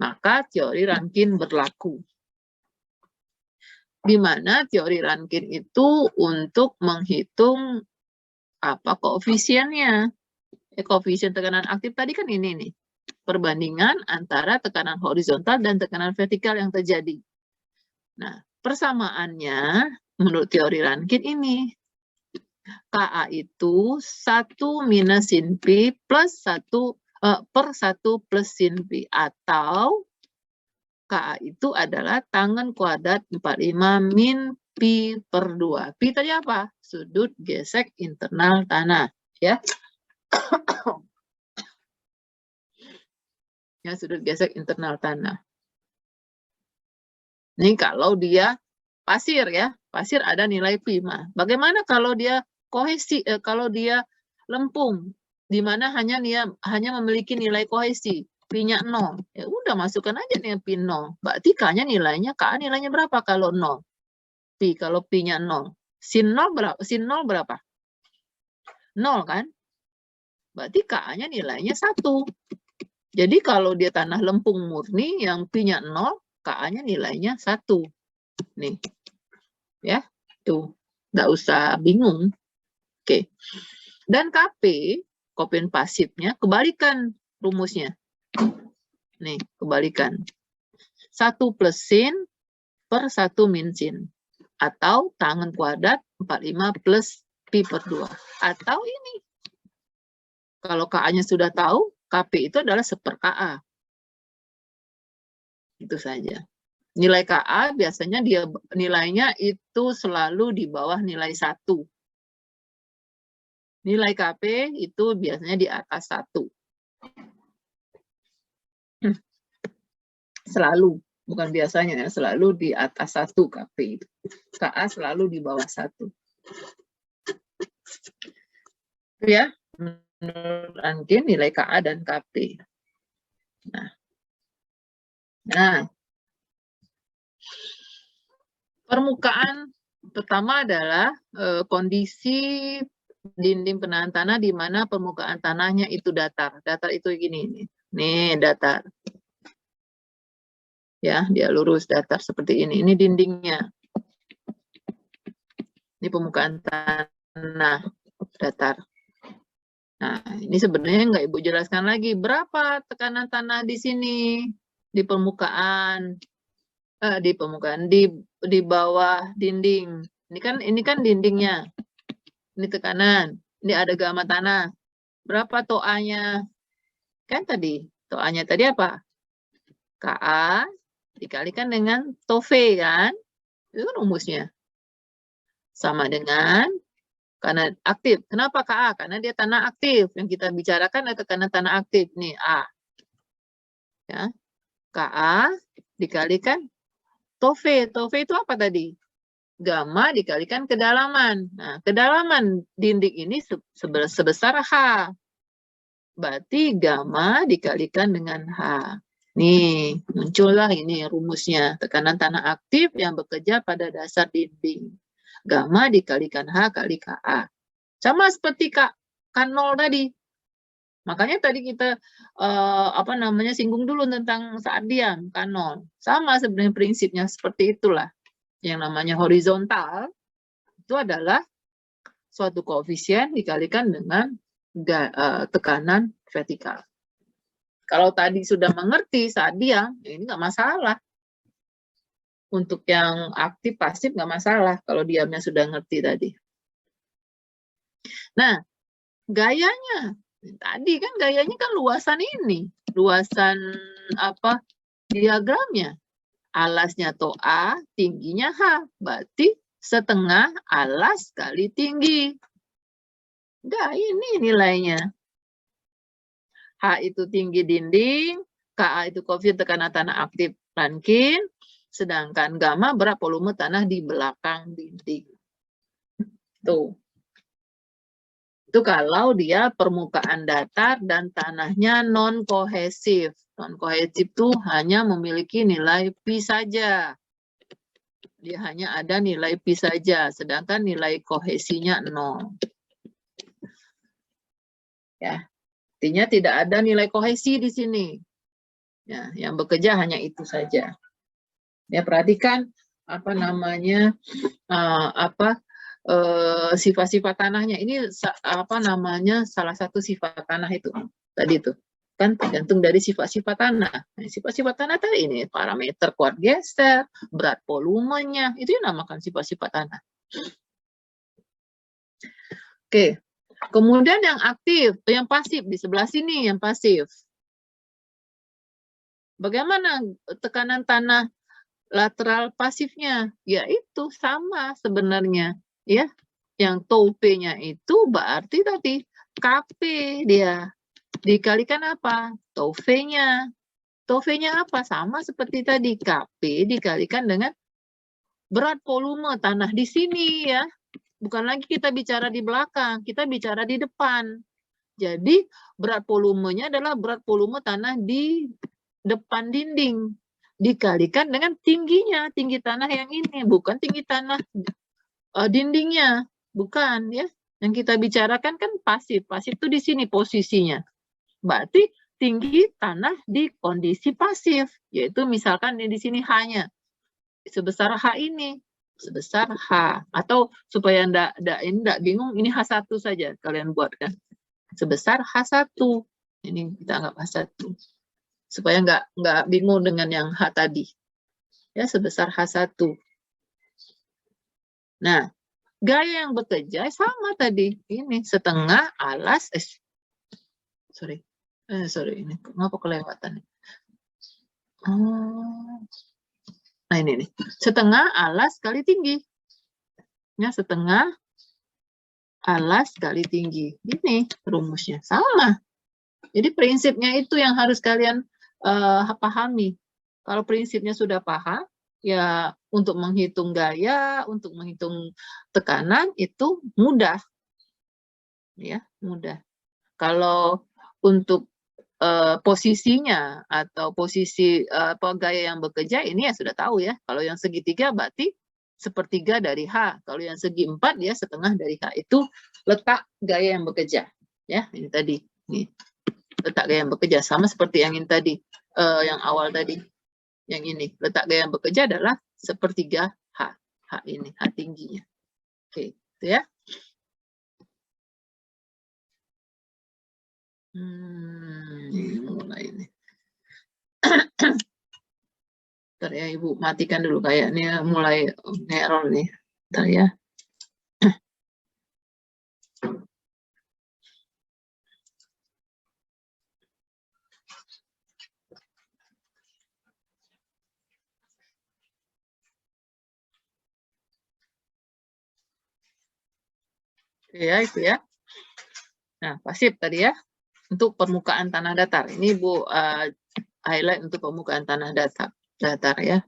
Maka teori Rankine berlaku. Di mana teori Rankine itu untuk menghitung koefisiennya. Koefisien tekanan aktif tadi kan ini nih. Perbandingan antara tekanan horizontal dan tekanan vertikal yang terjadi. Nah, persamaannya menurut teori Rankine ini. Ka itu 1 minus sin P plus 1 per 1 plus sin P. Atau Ka itu adalah tangen kuadrat 45 min Pi per 2. Pi tadi apa? Sudut gesek internal tanah. Ya. Ya, sudut gesek internal tanah. Ini kalau dia pasir ya. Pasir ada nilai Pi. Bagaimana kalau dia kohesi, kalau dia lempung, di mana hanya memiliki nilai kohesi, Pi-nya 0. Ya udah masukkan aja nih Pi 0. Berarti K-nya nilainya berapa kalau 0? Pi, kalau Pi-nya 0. Sin 0 berapa? Sin 0 berapa? 0 kan? Berarti Ka-nya nilainya 1. Jadi kalau dia tanah lempung murni yang Pi-nya 0, Ka-nya nilainya 1. Nih. Ya, tuh. Nggak usah bingung. Oke. Dan Kp, koefisien pasifnya, kebalikan rumusnya. Nih, kebalikan. 1 plus sin per 1 min sin. Atau tangen kuadrat 45 plus Pi per 2. Atau ini. Kalau Ka-nya sudah tahu, Kp itu adalah 1/Ka. Itu saja. Nilai Ka biasanya nilainya itu selalu di bawah nilai 1. Nilai Kp itu biasanya di atas 1. Selalu, bukan biasanya ya, selalu di atas 1 Kp itu. Ka selalu di bawah 1. Ya, menurut Rankine nilai Ka dan Kp. Nah, permukaan pertama adalah kondisi dinding penahan tanah di mana permukaan tanahnya itu datar. Datar itu gini nih datar. Ya, dia lurus datar seperti ini. Ini dindingnya. Ini permukaan tanah datar. Nah, ini sebenarnya nggak Ibu jelaskan lagi. Berapa tekanan tanah di sini? Di permukaan. Di bawah dinding. Ini kan dindingnya. Ini tekanan. Ini ada gamma tanah. Berapa toanya? Kan tadi. Toanya tadi apa? Ka dikalikan dengan to V kan? Itu rumusnya. Sama dengan karena aktif. Kenapa Ka? Karena dia tanah aktif. Yang kita bicarakan adalah tekanan tanah aktif. Nih A. Ya. Ka dikalikan to V. To V itu apa tadi? Gamma dikalikan kedalaman. Nah, kedalaman dinding ini sebesar H. Berarti gamma dikalikan dengan H. Nih, muncullah ini rumusnya. Tekanan tanah aktif yang bekerja pada dasar dinding. Gamma dikalikan H kali Ka. Sama seperti K0 tadi. Makanya tadi kita singgung dulu tentang saat diam K0. Sama sebenarnya prinsipnya seperti itulah. Yang namanya horizontal itu adalah suatu koefisien dikalikan dengan tekanan vertikal. Kalau tadi sudah mengerti saat diam, ini nggak masalah. Untuk yang aktif pasif nggak masalah kalau diamnya sudah ngerti tadi. Nah, gayanya tadi kan gayanya kan luasan ini, luasan diagramnya. Alasnya to A, tingginya H. Berarti setengah alas kali tinggi. Enggak, ini nilainya. H itu tinggi dinding, Ka itu koefisien tekanan tanah aktif Rankine, sedangkan gamma berat volume tanah di belakang dinding. Tuh. Itu kalau dia permukaan datar dan tanahnya non-kohesif. Non-kohesif itu hanya memiliki nilai Pi saja. Dia hanya ada nilai Pi saja, sedangkan nilai kohesinya 0. Ya. Artinya tidak ada nilai kohesi di sini. Ya, yang bekerja hanya itu saja. Ya, perhatikan apa namanya sifat-sifat tanahnya. Ini apa namanya salah satu sifat tanah itu tadi itu kan tergantung dari sifat-sifat tanah. Nah, sifat-sifat tanah tadi ini parameter kuat geser, berat volumenya, itu yang namakan sifat-sifat tanah. Oke, kemudian yang aktif, yang pasif di sebelah sini yang pasif. Bagaimana tekanan tanah lateral pasifnya? Ya itu sama sebenarnya, ya. Yang tau P-nya itu berarti tadi KP dia dikalikan apa? Tau V-nya. Tau V-nya apa? Sama seperti tadi, KP dikalikan dengan berat volume tanah di sini ya. Bukan lagi kita bicara di belakang, kita bicara di depan. Jadi berat volumenya adalah berat volume tanah di depan dinding dikalikan dengan tingginya, tinggi tanah yang ini, bukan tinggi tanah dindingnya, bukan ya. Yang kita bicarakan kan pasif, pasif itu di sini posisinya. Berarti tinggi tanah di kondisi pasif, yaitu misalkan di sini hanya sebesar H ini, sebesar H, atau supaya enggak bingung, ini H1 saja kalian buatkan. Sebesar H1. Ini kita anggap H1. Supaya nggak bingung dengan yang H tadi. Ya, sebesar H1. Nah, gaya yang bekerja sama tadi. Ini setengah alas, sorry, ini kenapa kelewatan? Nah ini nih, setengah alas kali tinggi. Ya, setengah alas kali tinggi. Ini rumusnya sama. Jadi prinsipnya itu yang harus kalian pahami. Kalau prinsipnya sudah paham, ya untuk menghitung gaya, untuk menghitung tekanan itu mudah. Ya, mudah. Kalau untuk posisinya atau posisi gaya yang bekerja ini ya sudah tahu ya. Kalau yang segitiga berarti sepertiga dari H. Kalau yang segi 4 ya setengah dari H. Itu letak gaya yang bekerja. Ya, ini tadi. Nih. Letak gaya yang bekerja sama seperti yang ini tadi, yang awal tadi. Yang ini, letak gaya yang bekerja adalah sepertiga H. H ini, H tingginya. Oke, itu ya. Mulai ini. Bentar ya, Ibu matikan dulu kayaknya mulai error nih. Bentar ya. Ya, itu ya. Nah, pasif tadi ya. Untuk permukaan tanah datar. Ini Bu highlight untuk permukaan tanah datar ya.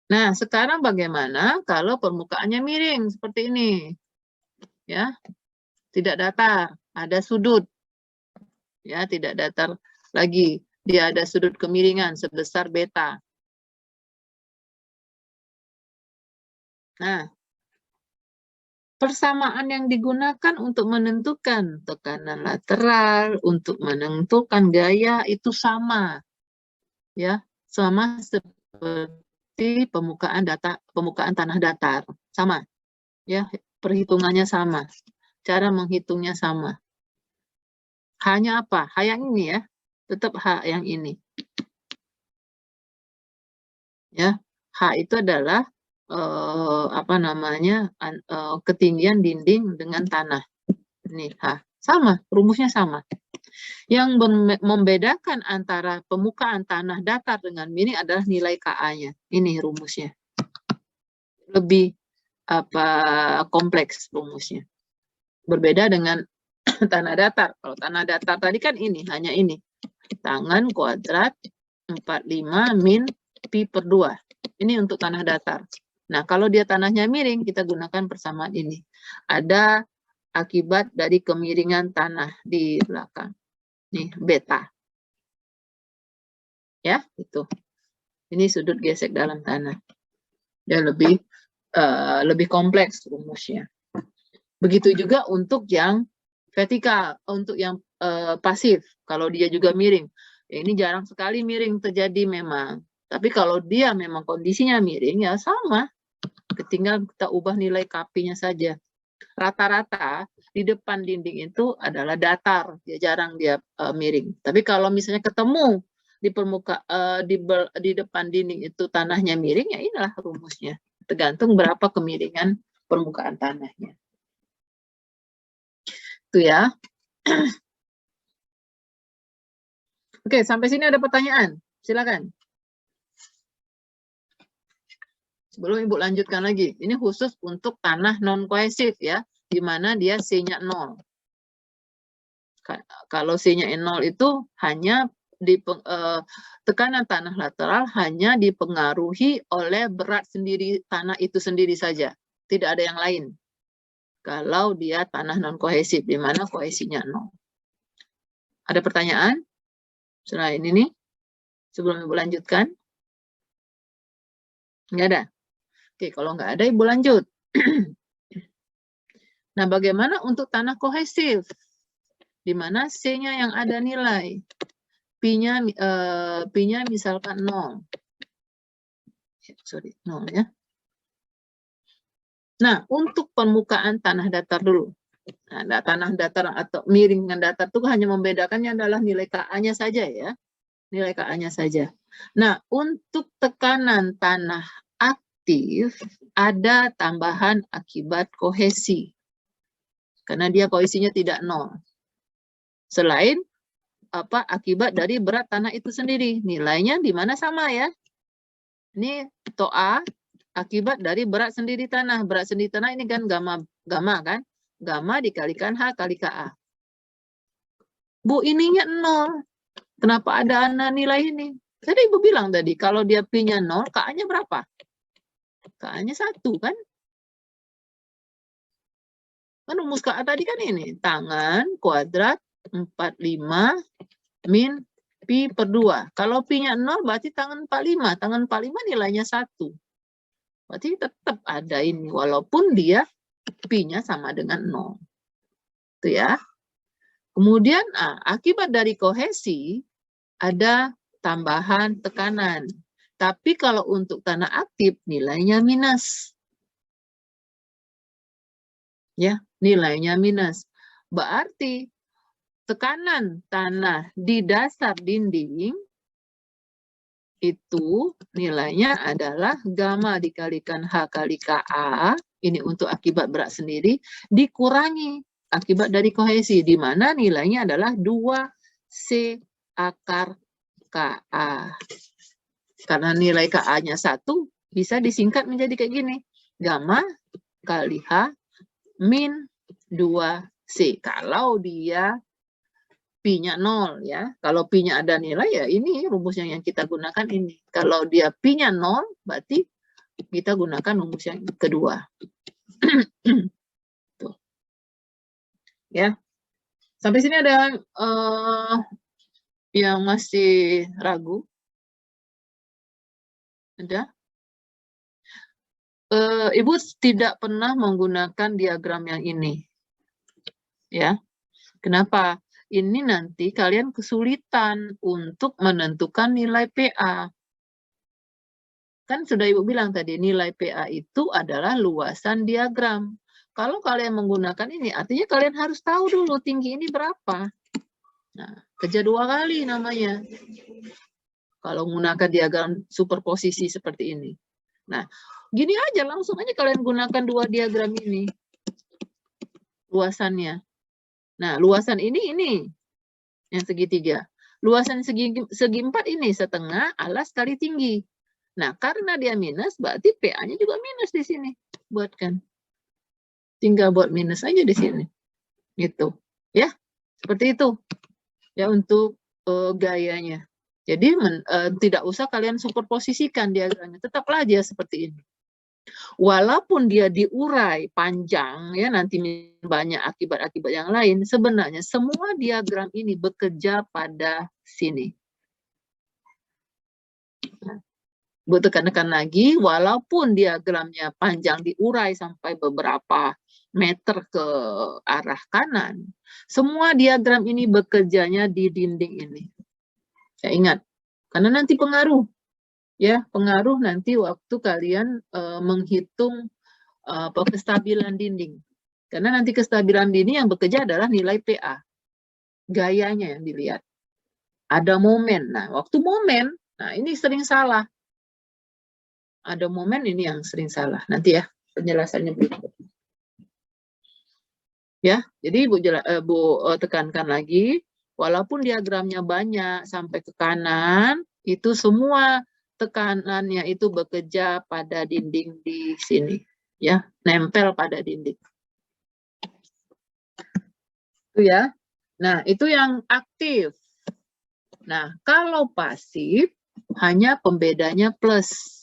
Nah, sekarang bagaimana kalau permukaannya miring seperti ini? Ya. Tidak datar, ada sudut. Ya, tidak datar lagi. Dia ada sudut kemiringan sebesar beta. Nah, persamaan yang digunakan untuk menentukan tekanan lateral, untuk menentukan gaya itu sama. Ya, sama seperti permukaan tanah datar, sama. Ya, perhitungannya sama. Cara menghitungnya sama. Hanya apa? H yang ini ya. Tetap H yang ini. Ya, H itu adalah ketinggian dinding dengan tanah. Ini H. Sama, rumusnya sama. Yang membedakan antara permukaan tanah datar dengan miring adalah nilai KA-nya. Ini rumusnya. Lebih kompleks rumusnya. Berbeda dengan tanah datar. Kalau tanah datar tadi kan ini, hanya ini. Tangan kuadrat 45 min pi per 2. Ini untuk tanah datar. Nah, kalau dia tanahnya miring, kita gunakan persamaan ini. Ada akibat dari kemiringan tanah di belakang. Nih, beta. Ya, itu. Ini sudut gesek dalam tanah. Dia lebih kompleks rumusnya. Begitu juga untuk yang vertikal, untuk yang pasif. Kalau dia juga miring, ya ini jarang sekali miring terjadi memang. Tapi kalau dia memang kondisinya miring, ya sama. Tinggal kita ubah nilai KP-nya saja. Rata-rata di depan dinding itu adalah datar, dia jarang dia miring. Tapi kalau misalnya ketemu di di depan dinding itu tanahnya miring, ya inilah rumusnya. Tergantung berapa kemiringan permukaan tanahnya. Itu ya. Oke, sampai sini ada pertanyaan. Silakan. Sebelum Ibu lanjutkan lagi, ini khusus untuk tanah non-kohesif ya, di mana dia C-nya 0. Kalau C-nya 0 itu hanya tekanan tanah lateral hanya dipengaruhi oleh berat sendiri tanah itu sendiri saja, tidak ada yang lain. Kalau dia tanah non-kohesif, di mana kohesinya 0. Ada pertanyaan selain ini? Sebelum Ibu lanjutkan? Nggak ada? Oke, kalau nggak ada, Ibu lanjut. Nah, bagaimana untuk tanah kohesif? Di mana C-nya yang ada nilai. P-nya misalkan 0. Sorry, 0 ya. Nah, untuk permukaan tanah datar dulu. Nah, tanah datar atau miring dengan datar itu hanya membedakannya adalah nilai KA-nya saja ya. Nilai KA-nya saja. Nah, untuk tekanan tanah aktif ada tambahan akibat kohesi. Karena dia kohesinya tidak 0. Selain akibat dari berat tanah itu sendiri. Nilainya di mana sama ya. Ini TOA akibat dari berat sendiri tanah. Berat sendiri tanah ini kan gamma kan. Gamma dikalikan H kali KA. Bu, ininya 0. Kenapa ada nilai ini? Tadi Ibu bilang tadi, kalau dia P-nya 0, KA-nya berapa? KA-nya 1 kan? Kan rumus KA tadi kan ini. Tangan kuadrat 45 min Pi per 2. Kalau Pi-nya 0 berarti tangan 45. Tangan 45 nilainya 1. Berarti tetap ada ini. Walaupun dia Pi-nya sama dengan 0. Itu ya. Kemudian akibat dari kohesi ada tambahan tekanan. Tapi kalau untuk tanah aktif nilainya minus. Ya, nilainya minus. Berarti tekanan tanah di dasar dinding itu nilainya adalah gamma dikalikan H kali KA, ini untuk akibat berat sendiri, dikurangi akibat dari kohesi, di mana nilainya adalah 2C akar KA. Karena nilai KA-nya 1, bisa disingkat menjadi kayak gini. Gamma kali H min 2C. Kalau dia Pi-nya 0 ya. Kalau Pi-nya ada nilai ya ini rumusnya yang kita gunakan ini. Kalau dia Pi-nya 0 berarti kita gunakan rumus yang kedua. Tuh. Ya. Sampai sini ada yang masih ragu? Ada? Ibu tidak pernah menggunakan diagram yang ini. Ya. Kenapa? Ini nanti kalian kesulitan untuk menentukan nilai PA. Kan sudah Ibu bilang tadi, nilai PA itu adalah luasan diagram. Kalau kalian menggunakan ini, artinya kalian harus tahu dulu tinggi ini berapa. Nah, kerja 2 kali namanya. Kalau menggunakan diagram superposisi seperti ini. Nah, gini aja, langsung aja kalian gunakan 2 diagram ini. Luasannya. Nah, luasan ini yang segitiga. Luasan segi 4 ini setengah alas kali tinggi. Nah, karena dia minus, berarti PA-nya juga minus di sini. Buatkan. Tinggal buat minus aja di sini. Gitu. Ya, seperti itu. Ya, untuk gayanya. Jadi, tidak usah kalian superposisikan diagramnya. Tetaplah dia seperti ini. Walaupun dia diurai panjang, ya nanti banyak akibat-akibat yang lain, sebenarnya semua diagram ini bekerja pada sini. Bu tekankan lagi, walaupun diagramnya panjang diurai sampai beberapa meter ke arah kanan, semua diagram ini bekerjanya di dinding ini. Ya ingat, karena nanti pengaruh, ya pengaruh nanti waktu kalian menghitung kestabilan dinding. Karena nanti kestabilan dinding yang bekerja adalah nilai PA, gayanya yang dilihat. Ada momen. Nah, waktu momen, nah ini sering salah. Ada momen ini yang sering salah. Nanti ya penjelasannya berikut. Ya, jadi Bu tekankan lagi, walaupun diagramnya banyak sampai ke kanan, itu semua tekanannya itu bekerja pada dinding di sini, ya, nempel pada dinding. Itu ya. Nah, itu yang aktif. Nah, kalau pasif hanya pembedanya plus.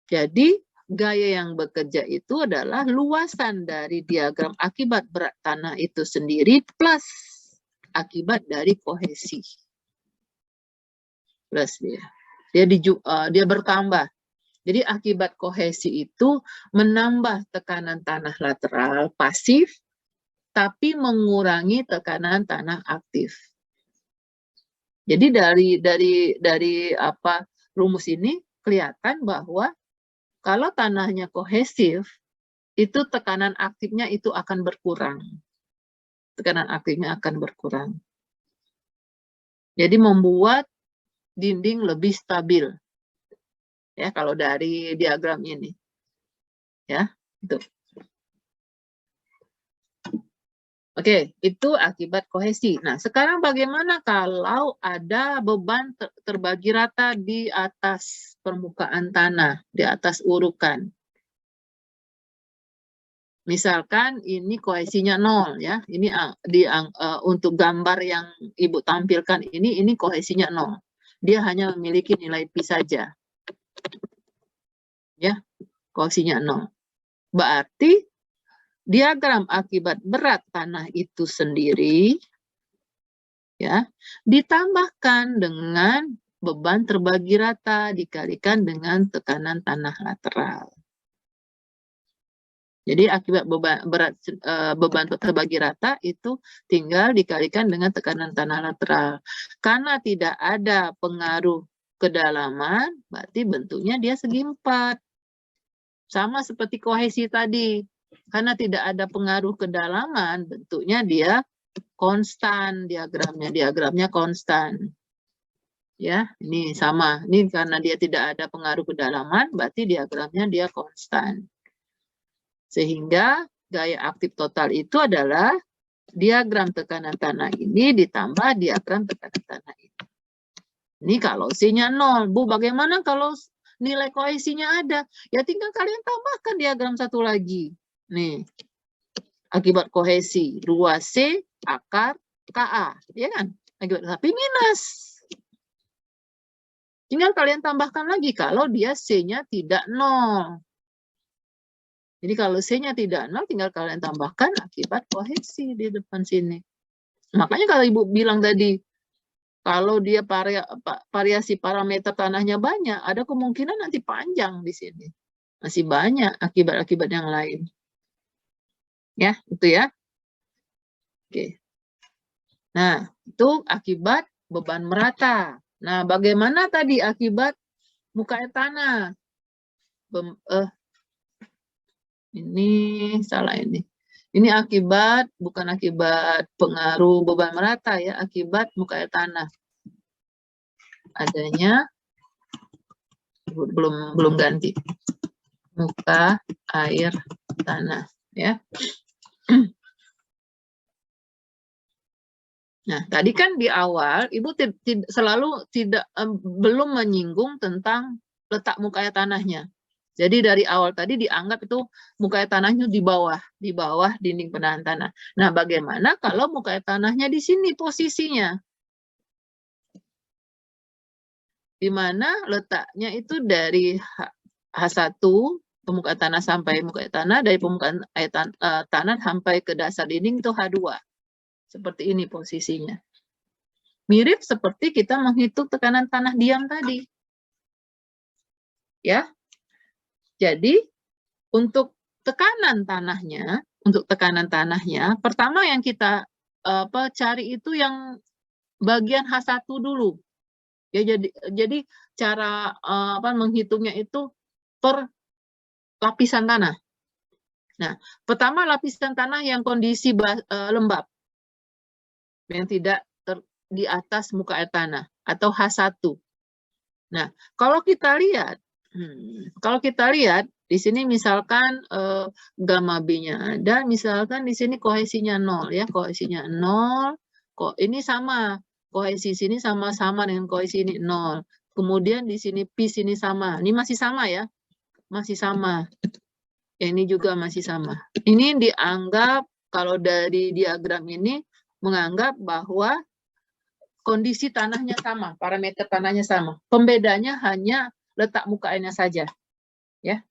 Jadi, gaya yang bekerja itu adalah luasan dari diagram akibat berat tanah itu sendiri plus akibat dari kohesi. Plus dia bertambah. Jadi akibat kohesi itu menambah tekanan tanah lateral pasif, tapi mengurangi tekanan tanah aktif. Jadi dari rumus ini kelihatan bahwa kalau tanahnya kohesif, itu tekanan aktifnya itu akan berkurang. Tekanan aktifnya akan berkurang. Jadi membuat dinding lebih stabil. Ya, kalau dari diagram ini. Ya, itu. Oke, itu akibat kohesi. Nah, sekarang bagaimana kalau ada beban terbagi rata di atas permukaan tanah, di atas urukan? Misalkan ini kohesinya 0 ya. Ini untuk gambar yang Ibu tampilkan ini kohesinya 0. Dia hanya memiliki nilai pi saja. Ya, kohesinya 0. Berarti diagram akibat berat tanah itu sendiri ya ditambahkan dengan beban terbagi rata dikalikan dengan tekanan tanah lateral. Jadi akibat beban terbagi rata itu tinggal dikalikan dengan tekanan tanah lateral. Karena tidak ada pengaruh kedalaman, berarti bentuknya dia segi 4. Sama seperti kohesi tadi. Karena tidak ada pengaruh kedalaman, bentuknya dia konstan diagramnya. Diagramnya konstan. Ya, ini sama. Ini karena dia tidak ada pengaruh kedalaman, berarti diagramnya dia konstan. Sehingga gaya aktif total itu adalah diagram tekanan tanah ini ditambah diagram tekanan tanah ini. Ini kalau C-nya 0. Bu, bagaimana kalau nilai kohesinya ada? Ya tinggal kalian tambahkan diagram satu lagi. Nih, akibat kohesi 2C akar KA, ya kan? Akibat tapi minus. Tinggal kalian tambahkan lagi kalau dia C-nya tidak 0. Jadi kalau C-nya tidak 0, tinggal kalian tambahkan akibat kohesi di depan sini. Makanya kalau Ibu bilang tadi, kalau dia variasi parameter tanahnya banyak, ada kemungkinan nanti panjang di sini. Masih banyak akibat-akibat yang lain. Ya, itu ya. Oke. Nah, itu akibat beban merata. Nah, bagaimana tadi akibat muka air tanah? Ini salah ini. Ini akibat, bukan akibat pengaruh beban merata ya, akibat muka air tanah. Adanya, belum ganti. Muka air tanah ya. Nah, tadi kan di awal Ibu belum menyinggung tentang letak muka air tanahnya. Jadi dari awal tadi dianggap itu muka air tanahnya di bawah dinding penahan tanah. Nah, bagaimana kalau muka air tanahnya di sini posisinya? Di mana letaknya itu dari H1 permukaan tanah sampai muka air tanah, dari permukaan air tanah sampai ke dasar dinding itu H2. Seperti ini posisinya. Mirip seperti kita menghitung tekanan tanah diam tadi. ya. Jadi untuk tekanan tanahnya, pertama yang kita cari itu yang bagian H1 dulu. Ya, jadi cara menghitungnya itu per lapisan tanah. Nah, pertama lapisan tanah yang kondisi lembab, yang tidak di atas muka air tanah atau H1. Nah, kalau kita lihat di sini misalkan gamma B-nya ada, misalkan di sini kohesinya 0 ya, kohesinya 0. Kok ini sama, kohesi sini sama-sama dengan kohesi ini 0. Kemudian di sini P sini sama. Ini masih sama ya. Masih sama. Ini juga masih sama. Ini dianggap kalau dari diagram ini menganggap bahwa kondisi tanahnya sama, parameter tanahnya sama. Pembedanya hanya letak muka airnya saja. Ya.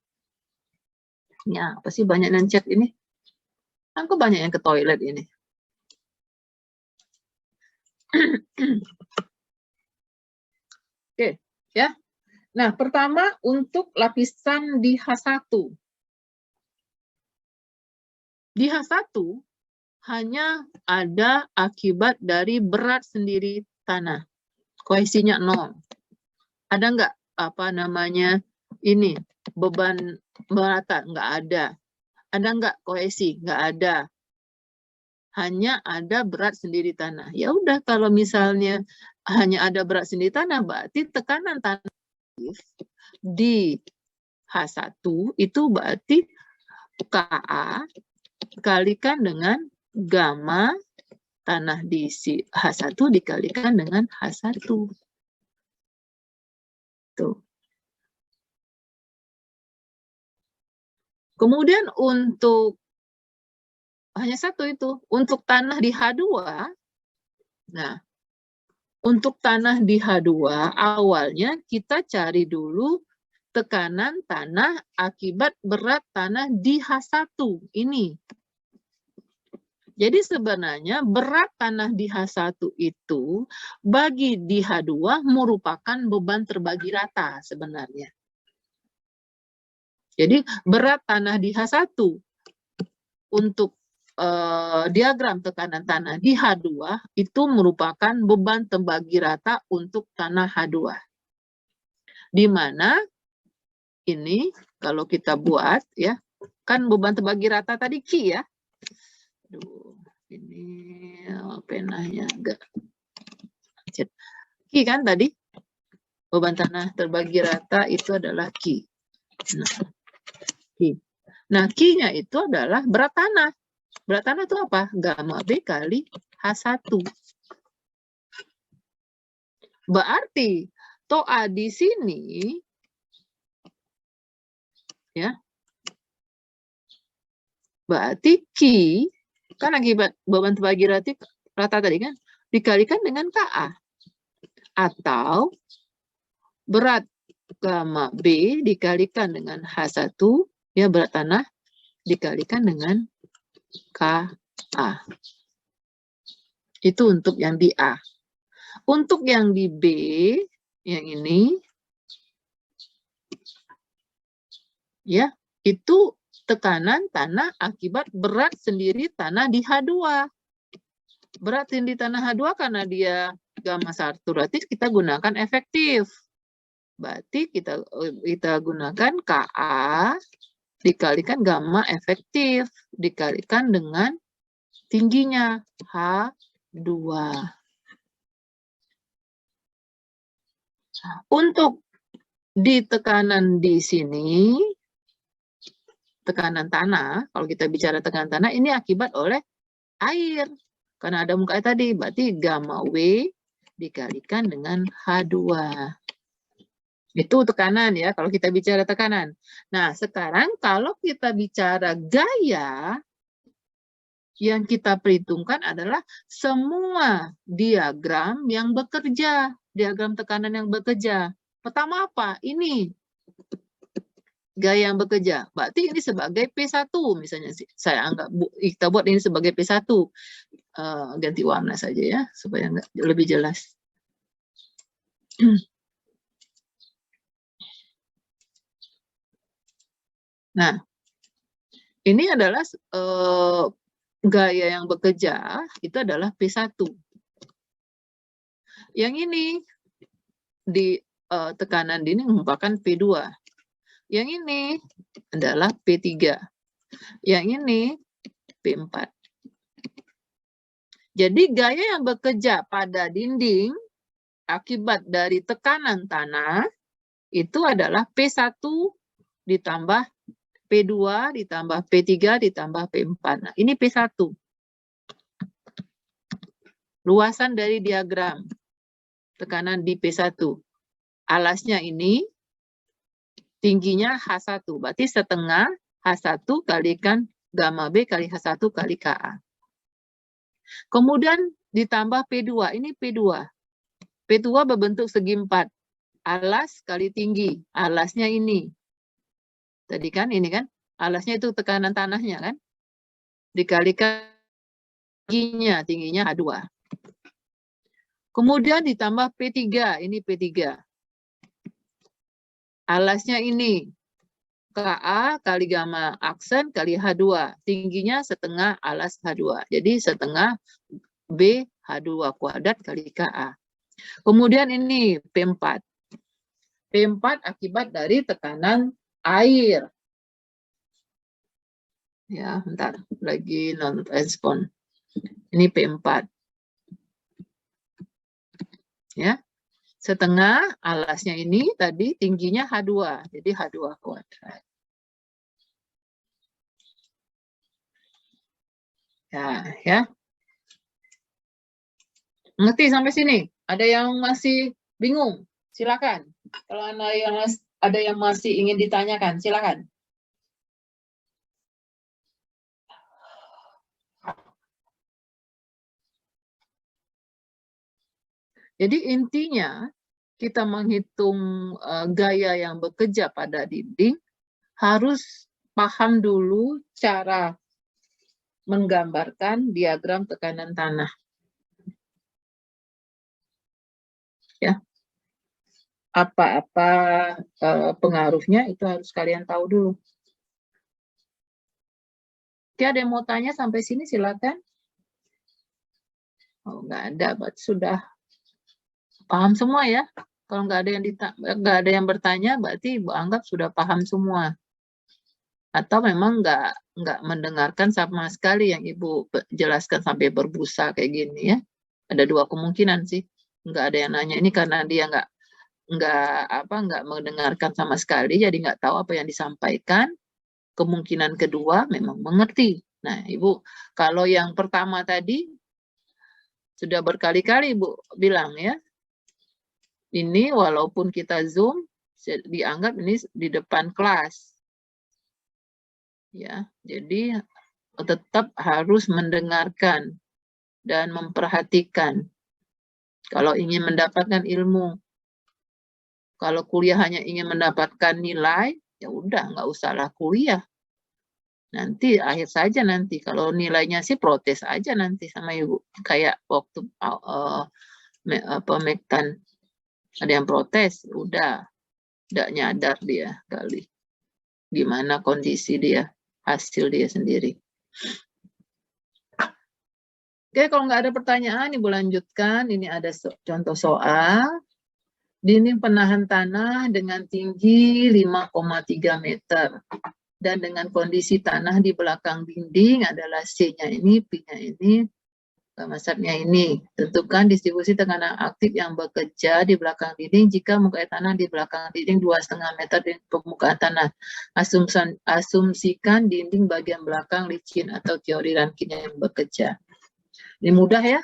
Ya, apa sih banyak yang chat ini? Aku banyak yang ke toilet ini. Oke, ya. Nah, pertama untuk lapisan di H1. Di H1 hanya ada akibat dari berat sendiri tanah. Kohesinya 0. Ada nggak ini beban merata? Nggak ada. Ada nggak kohesi? Nggak ada. Hanya ada berat sendiri tanah. Ya udah, kalau misalnya hanya ada berat sendiri tanah, berarti tekanan tanah di H1 itu berarti Ka dikalikan dengan gamma tanah di H1 dikalikan dengan H1. Tuh. Kemudian untuk hanya satu itu, untuk tanah di H2, nah, untuk tanah di H2, awalnya kita cari dulu tekanan tanah akibat berat tanah di H1 ini. Jadi sebenarnya berat tanah di H1 itu bagi di H2 merupakan beban terbagi rata sebenarnya. Jadi berat tanah di H1 untuk diagram tekanan tanah di H2 itu merupakan beban terbagi rata untuk tanah H2. Di mana ini kalau kita buat ya, kan beban terbagi rata tadi Q ya. Aduh, ini penanya agak Q kan tadi. Beban tanah terbagi rata itu adalah Q. Nah, Q-nya itu adalah berat tanah. Berat tanah itu apa? Gamma B kali H1. Berarti TOA di sini ya. Berarti Q kan akibat beban terbagi rata tadi kan dikalikan dengan Ka. Atau berat gamma B dikalikan dengan H1 ya, berat tanah dikalikan dengan Ka. Itu untuk yang di A. Untuk yang di B, yang ini, ya, itu tekanan tanah akibat berat sendiri tanah di H2. Berat sendiri tanah H2 karena dia gamma saturatif, kita gunakan efektif. Berarti kita gunakan Ka dikalikan gamma efektif, dikalikan dengan tingginya H2. Untuk di tekanan di sini, tekanan tanah, kalau kita bicara tekanan tanah, ini akibat oleh air. Karena ada muka air tadi, berarti gamma W dikalikan dengan H2. Itu tekanan ya, kalau kita bicara tekanan. Nah, sekarang kalau kita bicara gaya, yang kita perhitungkan adalah semua diagram yang bekerja, diagram tekanan yang bekerja. Pertama apa? Ini gaya yang bekerja. Berarti ini sebagai P1 misalnya. Saya anggap kita buat ini sebagai P1. Ganti warna saja ya, supaya lebih jelas. Nah, ini adalah gaya yang bekerja, itu adalah P1. Yang ini di tekanan dinding merupakan P2. Yang ini adalah P3. Yang ini P4. Jadi gaya yang bekerja pada dinding akibat dari tekanan tanah itu adalah P1 ditambah P2 ditambah P3 ditambah P4. Nah, ini P1. Luasan dari diagram tekanan di P1. Alasnya ini tingginya H1. Berarti setengah H1 kalikan gamma B kali H1 kali KA. Kemudian ditambah P2. Ini P2. P2 berbentuk segi 4. Alas kali tinggi. Alasnya ini. Tadi kan ini kan. Alasnya itu tekanan tanahnya kan. Dikalikan tingginya. Tingginya H2. Kemudian ditambah P3. Ini P3. Alasnya ini. KA kali gamma aksen kali H2. Tingginya setengah alas H2. Jadi setengah B H2 kuadrat kali KA. Kemudian ini P4. P4 akibat dari tekanan air. Ya, bentar. Lagi non-respon. Ini P4. Ya. Setengah alasnya ini tadi tingginya H2. Jadi H2 kuadrat. Ya. Ngerti sampai sini? Ada yang masih bingung? Silakan. Kalau ada yang masih ingin ditanyakan, silakan. Jadi intinya kita menghitung gaya yang bekerja pada dinding harus paham dulu cara menggambarkan diagram tekanan tanah. Ya. Apa-apa pengaruhnya itu harus kalian tahu dulu. Oke, ada yang mau tanya sampai sini silakan. Oh, nggak ada, berarti sudah paham semua ya. Kalau nggak ada yang bertanya, berarti Ibu anggap sudah paham semua. Atau memang nggak mendengarkan sama sekali yang Ibu jelaskan sampai berbusa kayak gini ya. Ada dua kemungkinan sih. Nggak ada yang nanya ini karena dia nggak mendengarkan sama sekali, jadi nggak tahu apa yang disampaikan. Kemungkinan kedua memang mengerti. Nah, Ibu, kalau yang pertama tadi sudah berkali-kali Ibu bilang ya, ini walaupun kita Zoom, dianggap ini di depan kelas. Ya, jadi tetap harus mendengarkan dan memperhatikan. Kalau ingin mendapatkan ilmu, kalau kuliah hanya ingin mendapatkan nilai, ya udah nggak usahlah kuliah. Nanti akhir saja nanti. Kalau nilainya sih protes aja nanti sama Ibu. Kayak waktu Mektan. Ada yang protes, udah tidak nyadar dia kali. Gimana kondisi dia, hasil dia sendiri. Oke, kalau nggak ada pertanyaan, Ibu lanjutkan. Ini ada contoh soal. Dinding penahan tanah dengan tinggi 5,3 meter. Dan dengan kondisi tanah di belakang dinding adalah C-nya ini, P-nya ini, masapnya ini. Tentukan distribusi tekanan aktif yang bekerja di belakang dinding jika muka tanah di belakang dinding 2,5 meter dari permukaan tanah. Asumsikan dinding bagian belakang licin atau teori Rankine yang bekerja. Ini mudah ya.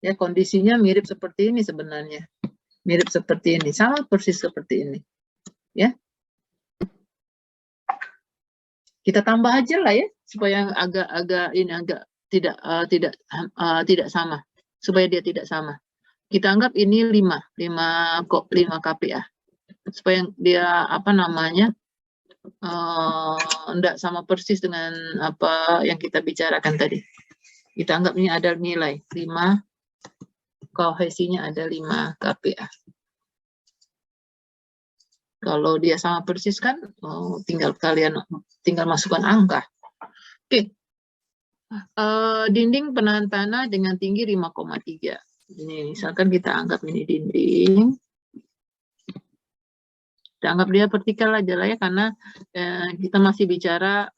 Ya, kondisinya mirip seperti ini sebenarnya. Mirip seperti ini, sama persis seperti ini. Ya. Kita tambah aja lah ya, supaya agak tidak sama, supaya dia tidak sama. Kita anggap ini 5 kPa, supaya dia enggak sama persis dengan apa yang kita bicarakan tadi. Kita anggap ini ada nilai 5, kohesinya ada 5 kPa. Kalau dia sama persis kan, tinggal masukkan angka. Oke. Dinding penahan tanah dengan tinggi 5,3. Ini misalkan kita anggap ini dinding. Kita anggap dia vertikal aja lah ya, karena kita masih bicara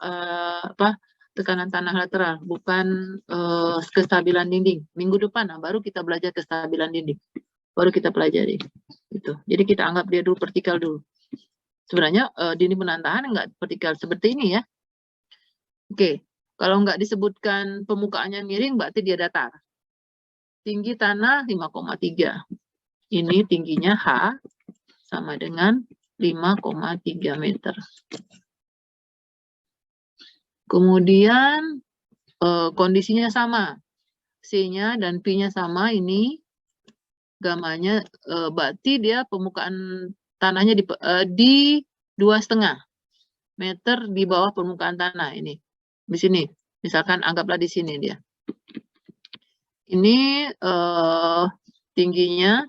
tekanan tanah lateral, bukan kestabilan dinding. Minggu depan baru kita belajar kestabilan dinding. Baru kita pelajari. Gitu. Jadi kita anggap dia dulu vertikal dulu. Sebenarnya dinding penahan tahan enggak vertikal seperti ini ya. Oke, kalau enggak disebutkan permukaannya miring berarti dia datar. Tinggi tanah 5,3. Ini tingginya H sama dengan 5,3 meter. Kemudian kondisinya sama. C-nya dan P-nya sama, ini gamanya berarti dia permukaan tanahnya di 2,5 meter di bawah permukaan tanah ini. Di sini, misalkan anggaplah di sini dia. Ini tingginya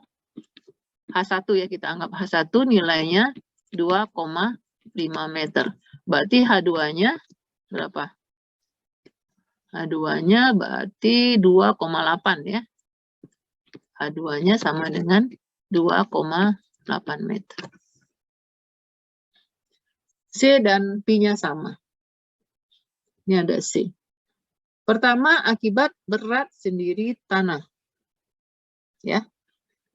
H1 ya, kita anggap H1 nilainya 2,5 meter. Berarti H2-nya berapa? H2-nya berarti 2,8 ya. H2-nya sama dengan 2,8 meter. C dan P-nya sama. Ini ada C. Pertama, akibat berat sendiri tanah. Ya,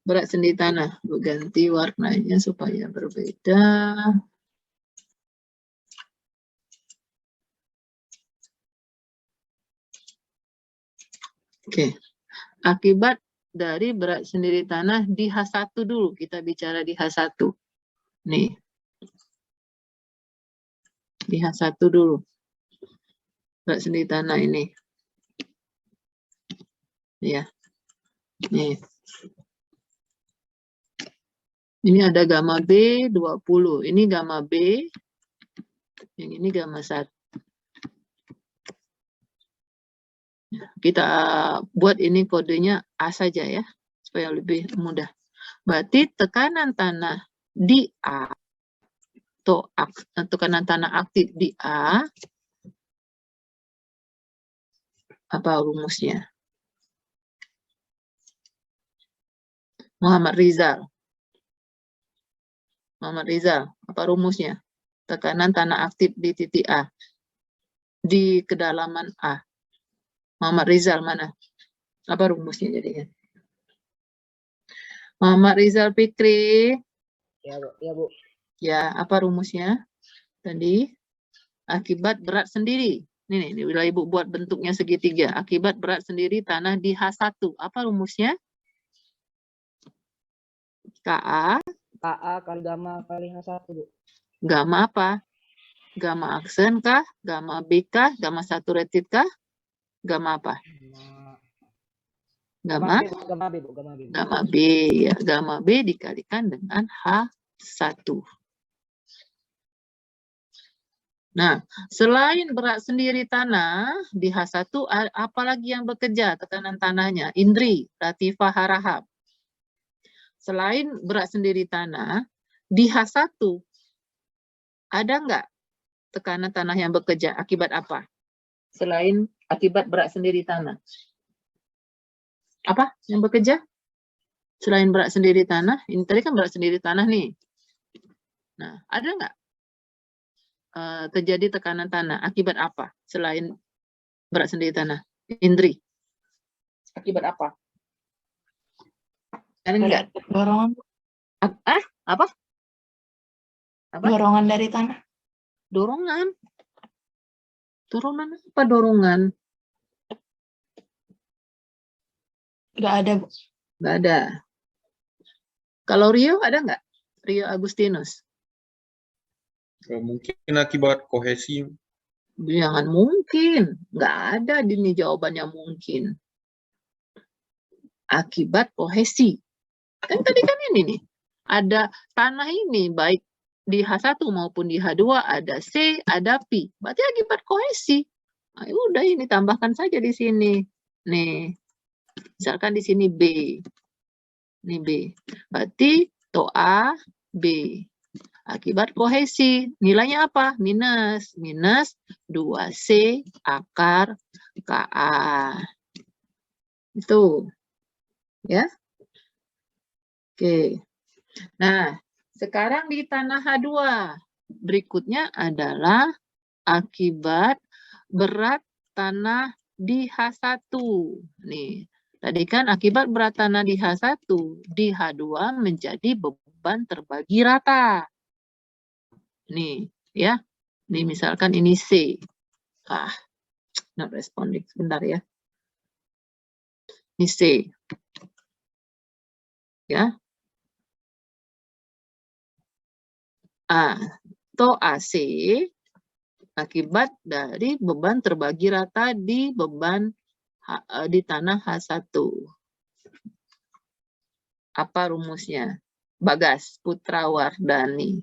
berat sendiri tanah. Ganti warnanya supaya berbeda. Oke. Akibat dari berat sendiri tanah di H1 dulu. Kita bicara di H1. Nih. Di H1 dulu. Berat sendiri tanah ini. Ya. Nih. Ini ada gamma B 20. Ini gamma B. Yang ini gamma 1. Kita buat ini kodenya A saja ya, supaya lebih mudah. Berarti tekanan tanah di A, atau tekanan tanah aktif di A, apa rumusnya? Muhammad Rizal. Muhammad Rizal, apa rumusnya? Tekanan tanah aktif di titik A, di kedalaman A. Muhammad Rizal mana? Apa rumusnya jadinya? Muhammad Rizal Fikri. Ya, Bu. Ya, Bu. Ya, apa rumusnya? Tadi akibat berat sendiri. Ini bila Ibu buat bentuknya segitiga. Akibat berat sendiri tanah di H1. Apa rumusnya? KA. KA kali gamma kali H1, Bu. Gamma apa? Gamma aksen kah? Gamma B kah? Gamma saturated kah? Gamma apa? Gamma B, Bu. Gamma B. Gamma B ya. Gamma B dikalikan dengan H1. Nah, selain berat sendiri tanah di H1, apalagi yang bekerja tekanan tanahnya? Indri, Latifah, Harahap. Selain berat sendiri tanah, di H1, ada nggak tekanan tanah yang bekerja? Akibat apa? Selain akibat berat sendiri tanah. Apa yang bekerja? Selain berat sendiri tanah, ini tadi kan berat sendiri tanah nih. Nah, ada nggak terjadi tekanan tanah? Akibat apa? Selain berat sendiri tanah. Indri. Akibat apa? Ada nggak? Dorongan. Apa? Apa? Dorongan dari tanah. Dorongan. Dorongan apa dorongan? Nggak ada, Bu. Nggak ada. Kalau Rio ada nggak? Rio Agustinus. Mungkin akibat kohesi. Jangan mungkin. Nggak ada ini jawabannya mungkin. Akibat kohesi. Kan tadi kan ini nih. Ada tanah ini baik di H1 maupun di H2 ada C, ada P. Berarti akibat kohesi. Nah, udah ini tambahkan saja di sini. Nih. Misalkan di sini B. Ini B. Berarti to A, B. Akibat kohesi. Nilainya apa? Minus. Minus 2C akar KA. Itu. Ya. Oke. Nah, sekarang di tanah H2. Berikutnya adalah akibat berat tanah di H1. Nih, tadi kan akibat berat tanah di H1, di H2 menjadi beban terbagi rata. Nih, ya. Nih misalkan ini C. Not responding. Sebentar ya. Ini C. Ya. Atau AC akibat dari beban terbagi rata di beban di tanah H1. Apa rumusnya? Bagas Putrawardhani.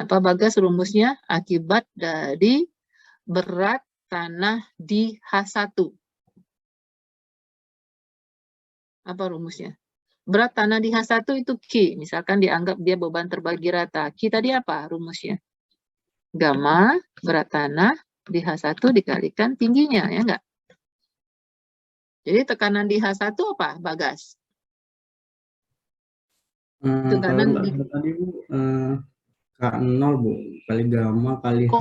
Apa Bagas rumusnya? Akibat dari berat tanah di H1. Apa rumusnya? Berat tanah di H1 itu Q. Misalkan dianggap dia beban terbagi rata. Q tadi apa rumusnya? Gamma berat tanah di H1 dikalikan tingginya, ya enggak? Jadi tekanan di H1 apa, Bagas? Tekanan di... tadi Bu, K0 Bu, kali gamma kali H.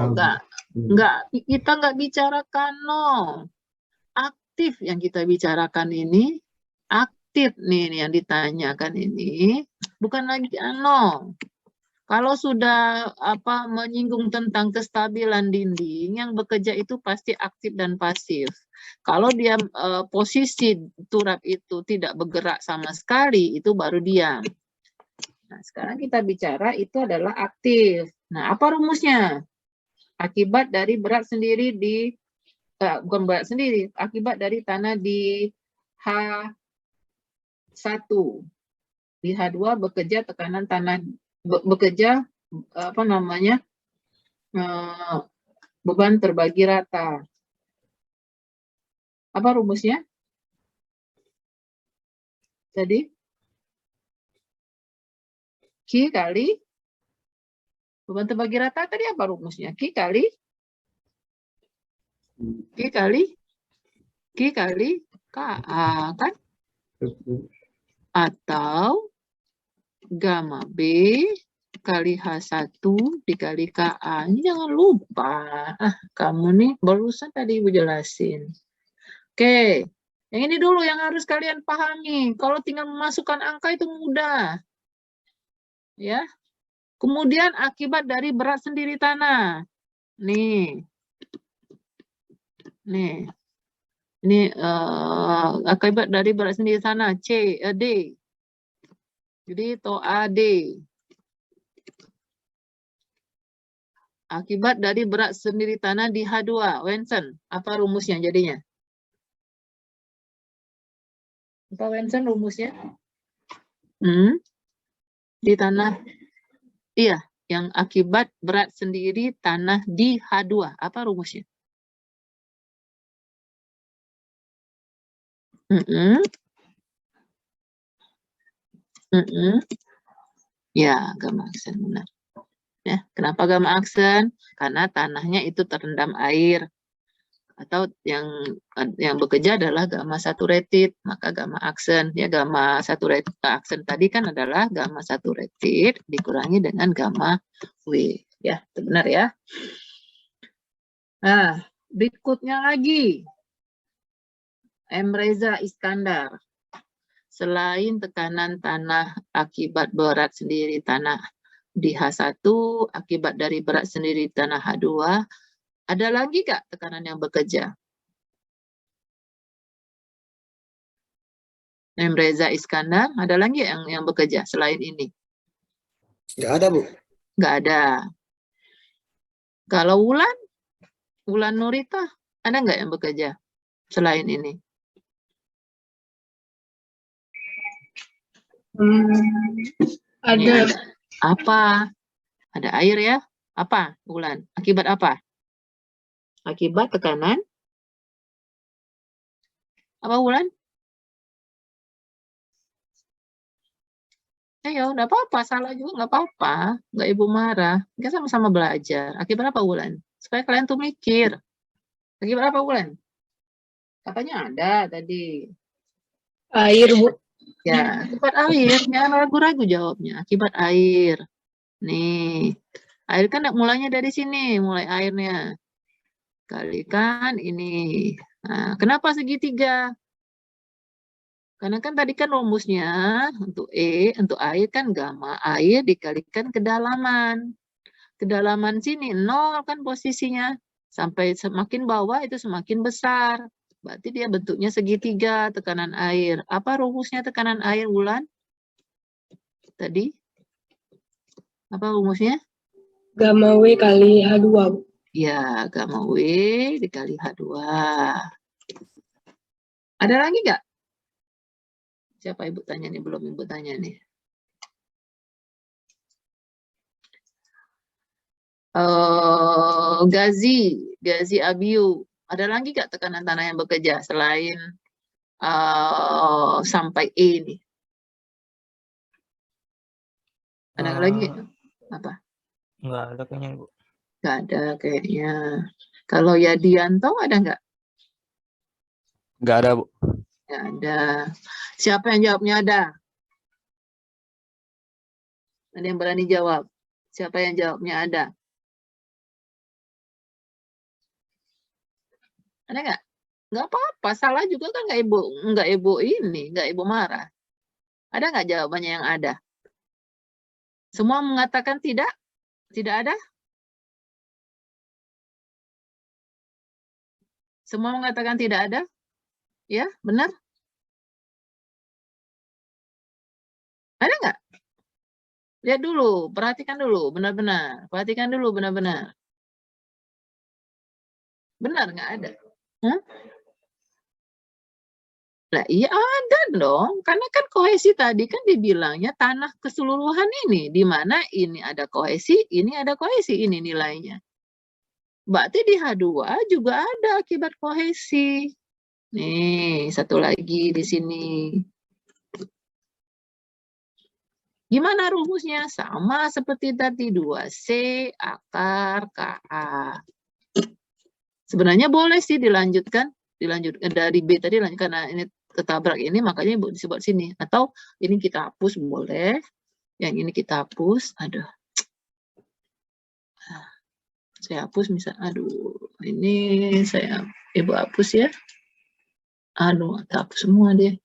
Enggak, kita enggak bicara K0. Aktif yang kita bicarakan ini, aktif nih yang ditanyakan ini, bukan lagi K0. Kalau sudah menyinggung tentang kestabilan dinding, yang bekerja itu pasti aktif dan pasif. Kalau dia posisi turap itu tidak bergerak sama sekali, itu baru diam. Nah, sekarang kita bicara itu adalah aktif. Nah, apa rumusnya? Akibat dari berat sendiri di, bukan berat sendiri, akibat dari tanah di H1. Di H2 bekerja tekanan tanah, bekerja beban terbagi rata. Apa rumusnya? Tadi Q kali beban terbagi rata tadi apa rumusnya? Q kali KA kan? Atau gamma B kali H1 dikali KA. Ini jangan lupa. Kamu nih barusan tadi Ibu jelasin. Oke. Yang ini dulu yang harus kalian pahami. Kalau tinggal memasukkan angka itu mudah. Ya. Kemudian akibat dari berat sendiri tanah. Nih. Ini akibat dari berat sendiri tanah D. Jadi TOAD. Akibat dari berat sendiri tanah di H2. Wensen, apa rumusnya jadinya? Apa Wensen rumusnya? Di tanah, iya, yang akibat berat sendiri tanah di H2. Apa rumusnya? Ya, gamma aksen benar. Ya, kenapa gamma aksen? Karena tanahnya itu terendam air. Atau yang bekerja adalah gamma saturated, maka gamma aksen. Ya, gamma saturated aksen tadi kan adalah gamma saturated dikurangi dengan gamma W. Ya, itu benar ya. Nah, berikutnya lagi. M. Reza Iskandar. Selain tekanan tanah akibat berat sendiri tanah di H1, akibat dari berat sendiri tanah H2, ada lagi nggak tekanan yang bekerja? M. Reza Iskandar, ada lagi yang bekerja selain ini? Nggak ada, Bu. Nggak ada. Kalau Wulan Nurita, ada nggak yang bekerja selain ini? Ada. Apa? Ada air ya? Apa, Wulan? Akibat apa? Akibat tekanan? Apa, Wulan? Ayo, nggak apa-apa, salah juga nggak apa-apa. Nggak ibu marah. Kita sama-sama belajar. Akibat apa, Wulan? Supaya kalian tuh mikir. Akibat apa, Wulan? Katanya ada tadi. Air, Bu. Ya, akibat air. Jangan ragu-ragu jawabnya. Akibat air. Nih, air kan mulainya dari sini. Mulai airnya. Kalikan ini. Nah, kenapa segitiga? Karena kan tadi kan rumusnya untuk untuk air kan gamma air dikalikan kedalaman. Kedalaman sini 0 kan posisinya. Sampai semakin bawah itu semakin besar. Berarti dia bentuknya segitiga tekanan air. Apa rumusnya tekanan air, Wulan? Tadi? Apa rumusnya? Gamma W kali H2, Bu. Ya, gamma W dikali H2. Ada lagi nggak? Siapa ibu tanya nih? Belum ibu tanya nih. Gazi Abiu. Ada lagi nggak tekanan tanah yang bekerja selain sampai E ini? Ada lagi? Apa? Enggak ada kayaknya, Bu. Nggak ada kayaknya. Kalau Yadianto ada nggak? Enggak ada, Bu. Nggak ada. Siapa yang jawabnya ada? Ada yang berani jawab? Siapa yang jawabnya ada? Ada nggak? Nggak apa-apa. Salah juga kan nggak ibu marah. Ada nggak jawabannya yang ada? Semua mengatakan tidak? Tidak ada? Semua mengatakan tidak ada? Ya, benar? Ada nggak? Lihat dulu, perhatikan dulu, benar-benar. Perhatikan dulu, benar-benar. Benar nggak ada? Nah, iya ada dong. Karena kan kohesi tadi kan dibilangnya tanah keseluruhan ini. Di mana ini ada kohesi, ini ada kohesi, ini nilainya. Berarti di H2 juga ada akibat kohesi. Nih, satu lagi di sini. Gimana rumusnya? Sama seperti tadi 2C akar KA. Sebenarnya boleh sih dilanjutkan dari B tadi karena ini ketabrak ini makanya disebut sini. Atau ini kita hapus boleh. Yang ini kita hapus. Aduh. Saya hapus misal. Aduh, ini ibu hapus ya. Aduh, hapus semua dia.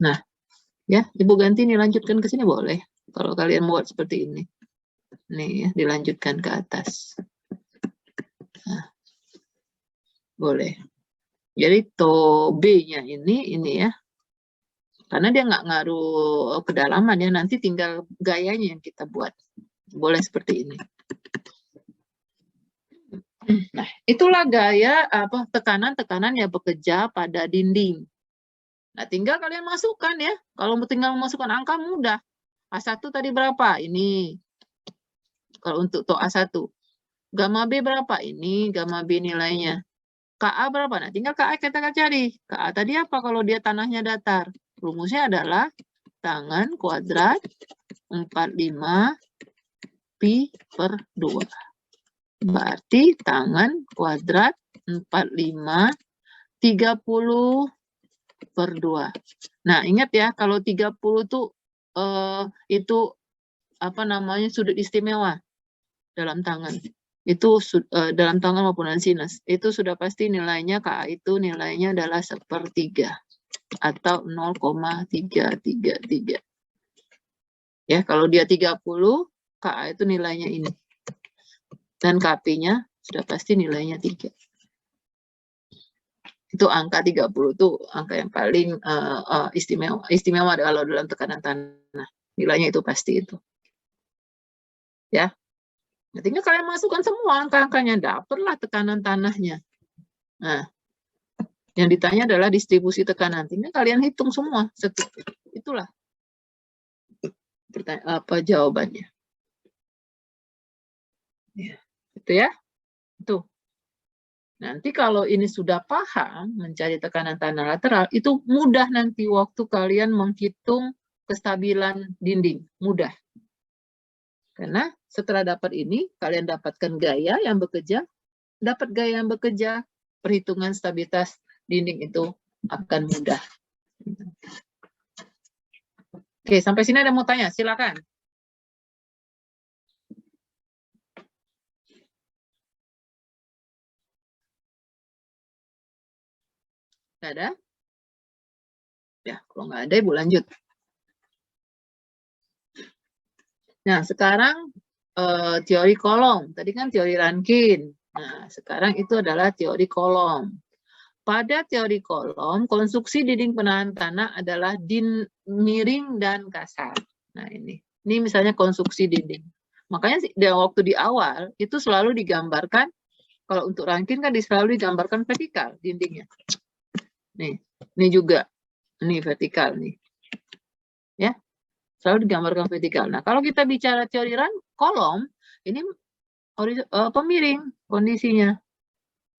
Nah, ya, ibu ganti nih, lanjutkan ke sini boleh. Kalau kalian buat seperti ini. Nih ya, dilanjutkan ke atas. Nah, boleh. Jadi to B-nya ini ya. Karena dia nggak ngaruh kedalaman ya, nanti tinggal gayanya yang kita buat. Boleh seperti ini. Nah, itulah gaya tekanan-tekanan yang bekerja pada dinding. Nah, tinggal kalian masukkan ya. Kalau tinggal memasukkan angka mudah. A1 tadi berapa? Ini. Kalau untuk to A1. Gamma B berapa? Ini gamma B nilainya. KA berapa? Nah, tinggal KA kita cari. KA tadi apa kalau dia tanahnya datar? Rumusnya adalah tangan kuadrat 45 pi per 2. Berarti tangan kuadrat 45 30 per 2. Nah, ingat ya, kalau 30 tuh itu apa namanya sudut istimewa dalam tangan. Itu dalam tangan maupun dalam sinus. Itu sudah pasti nilainya KA itu nilainya adalah 1/3 atau 0,333. Ya, kalau dia 30, KA itu nilainya ini. Dan KP-nya sudah pasti nilainya 3. Itu angka 30 itu angka yang paling istimewa kalau dalam tekanan tanah. Nilainya itu pasti itu. Ya. Artinya kalian masukkan semua angka-angkanya, dapatlah tekanan tanahnya. Nah, yang ditanya adalah distribusi tekanan. Tinggal kalian hitung semua. Itulah jawabannya. Ya, itu ya. Itu. Nanti kalau ini sudah paham mencari tekanan tanah lateral, itu mudah nanti waktu kalian menghitung kestabilan dinding. Mudah. Karena setelah dapat ini, kalian dapatkan gaya yang bekerja, dapat gaya yang bekerja, perhitungan stabilitas dinding itu akan mudah. Oke, sampai sini ada mau tanya, silakan. Nggak ada? Ya, kalau nggak ada, Ibu lanjut. Nah, sekarang teori kolom. Tadi kan teori Rankine. Nah, sekarang itu adalah teori kolom. Pada teori kolom, konstruksi dinding penahan tanah adalah miring dan kasar. Nah, ini misalnya konstruksi dinding. Makanya waktu di awal, itu selalu digambarkan, kalau untuk Rankine kan selalu digambarkan vertikal dindingnya. Nih, ini juga. Ini vertikal nih. Ya. Selalu digambarkan vertikal. Nah, kalau kita bicara teori kolom, ini pemiring kondisinya.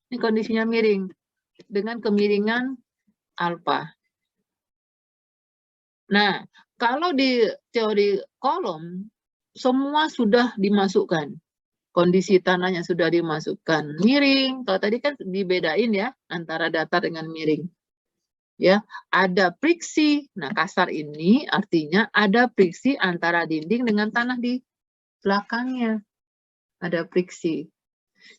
Ini kondisinya miring dengan kemiringan alfa. Nah, kalau di teori kolom, semua sudah dimasukkan. Kondisi tanahnya sudah dimasukkan miring. Kalau tadi kan dibedain ya antara datar dengan miring. Ya, ada friksi. Nah, kasar ini artinya ada friksi antara dinding dengan tanah di belakangnya. Ada friksi.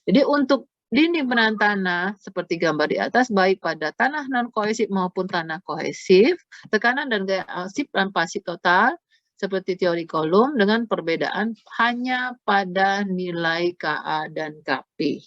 Jadi untuk dinding penahan tanah seperti gambar di atas, baik pada tanah non-kohesif maupun tanah kohesif, tekanan dan gaya aksip dan pasif total seperti teori kolom dengan perbedaan hanya pada nilai KA dan KP.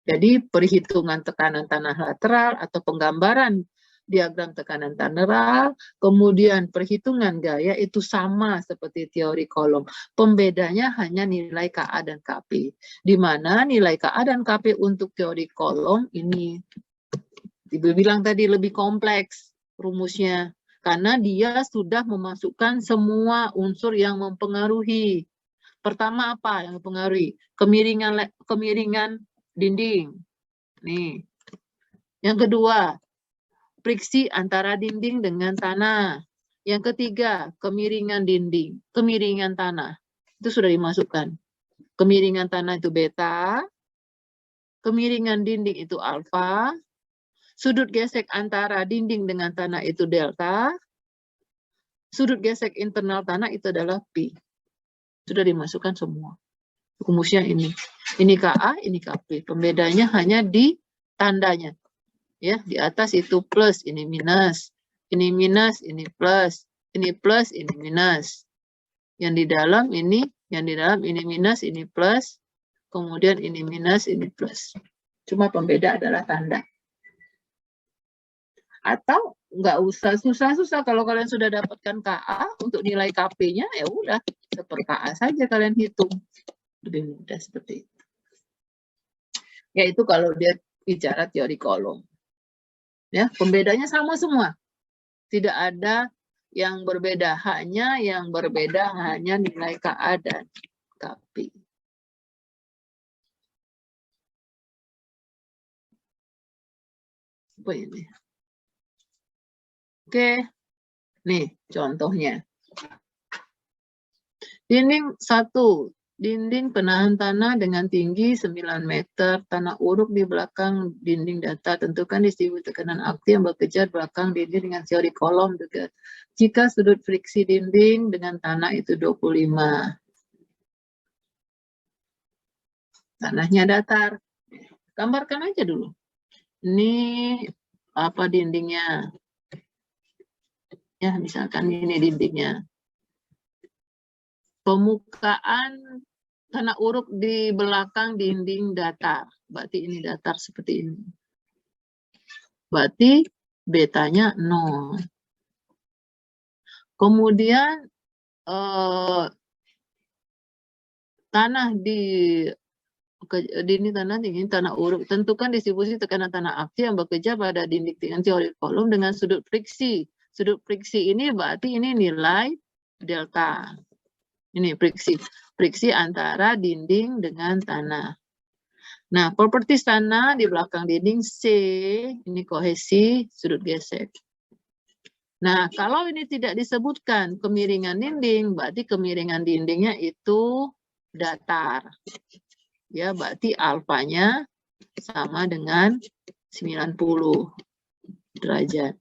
Jadi perhitungan tekanan tanah lateral atau penggambaran diagram tekanan tanah, kemudian perhitungan gaya itu sama seperti teori kolom. Pembedanya hanya nilai KA dan KP. Di mana nilai KA dan KP untuk teori kolom ini dibilang tadi lebih kompleks rumusnya. Karena dia sudah memasukkan semua unsur yang mempengaruhi. Pertama apa yang mempengaruhi? Kemiringan dinding. Nih. Yang kedua, friksi antara dinding dengan tanah. Yang ketiga, kemiringan dinding, kemiringan tanah. Itu sudah dimasukkan. Kemiringan tanah itu beta, kemiringan dinding itu alfa, sudut gesek antara dinding dengan tanah itu delta, sudut gesek internal tanah itu adalah pi. Sudah dimasukkan semua. Rumusnya ini. Ini KA, ini KP. Pembedanya hanya di tandanya. Ya, di atas itu plus, ini minus. Ini minus, ini plus. Ini plus, ini minus. Yang di dalam ini minus, ini plus. Kemudian ini minus, ini plus. Cuma pembeda adalah tanda. Atau nggak usah susah-susah, kalau kalian sudah dapatkan KA untuk nilai KP-nya, ya udah seper KA saja kalian hitung. Lebih mudah seperti itu. Yaitu kalau dia bicara teori kolom. Ya, pembedanya sama semua. Tidak ada yang berbeda, hanya nilai KA dan KP. Apa ini? Oke. Nih, contohnya. Dinding 1. Dinding penahan tanah dengan tinggi 9 meter, tanah uruk di belakang dinding datar. Tentukan distribusi tekanan aktif yang bekerja belakang dinding dengan teori kolom juga. Jika sudut friksi dinding dengan tanah itu 25. Tanahnya datar. Gambarkan aja dulu. Ini apa dindingnya? Ya, misalkan ini dindingnya. Permukaan tanah uruk di belakang dinding datar. Berarti ini datar seperti ini. Berarti betanya 0. Kemudian tanah ini tanah uruk. Tentukan distribusi tekanan tanah aktif yang bekerja pada dinding dengan teori kolom dengan sudut friksi. Sudut friksi ini berarti ini nilai delta. Ini friksi antara dinding dengan tanah. Nah, properti tanah di belakang dinding C, ini kohesi sudut gesek. Nah, kalau ini tidak disebutkan kemiringan dinding, berarti kemiringan dindingnya itu datar. Ya, berarti alfanya sama dengan 90 derajat.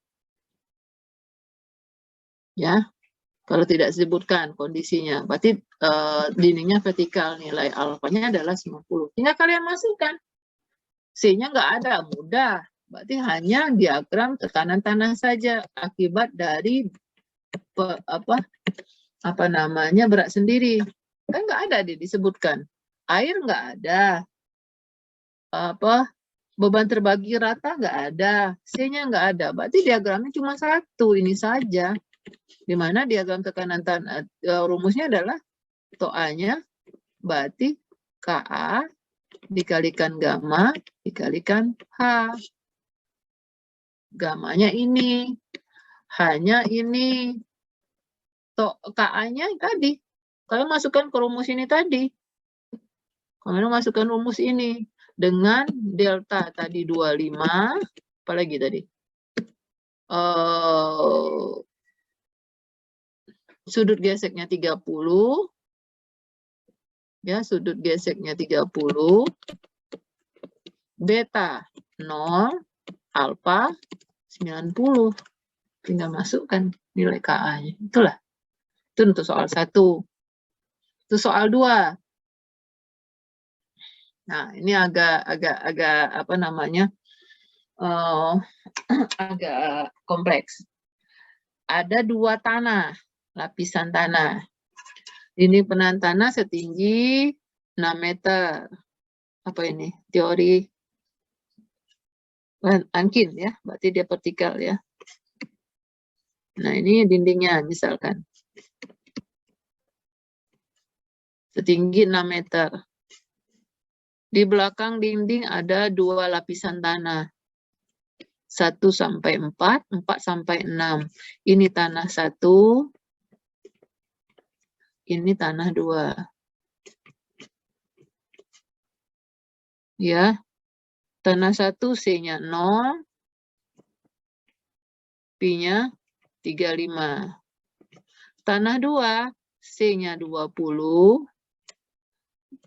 Ya, kalau tidak disebutkan kondisinya, berarti dindingnya vertikal, nilai alfanya adalah 90. Tinggal kalian masukkan. C-nya nggak ada, mudah. Berarti hanya diagram tekanan tanah saja akibat dari apa namanya berat sendiri. Kan nggak ada disebutkan. Air nggak ada. Beban terbagi rata nggak ada. C-nya nggak ada. Berarti diagramnya cuma satu, ini saja. Di mana diagram tekanan tanah rumusnya adalah TOA-nya berarti KA dikalikan gamma dikalikan H. Gamanya ini, H-nya ini, KA-nya tadi. Kalian masukkan ke rumus ini tadi. Kalian masukkan rumus ini dengan delta tadi 25, apalagi tadi? Sudut geseknya 30. Ya, sudut geseknya 30. Beta 0, alfa 90. Tinggal masukkan nilai KA-nya. Itulah. Itu untuk soal 1. Itu soal 2. Nah, ini agak apa namanya? Agak kompleks. Ada 2 tanah, lapisan tanah. Ini penahan tanah setinggi 6 meter. Apa ini? Teori Ankin ya, berarti dia vertikal ya. Nah, ini dindingnya misalkan. Setinggi 6 meter. Di belakang dinding ada 2 lapisan tanah. 1 sampai 4, 4 sampai 6. Ini tanah 1. Ini tanah 2. Ya. Tanah 1 C-nya 0. P-nya 35. Tanah 2 C-nya 20.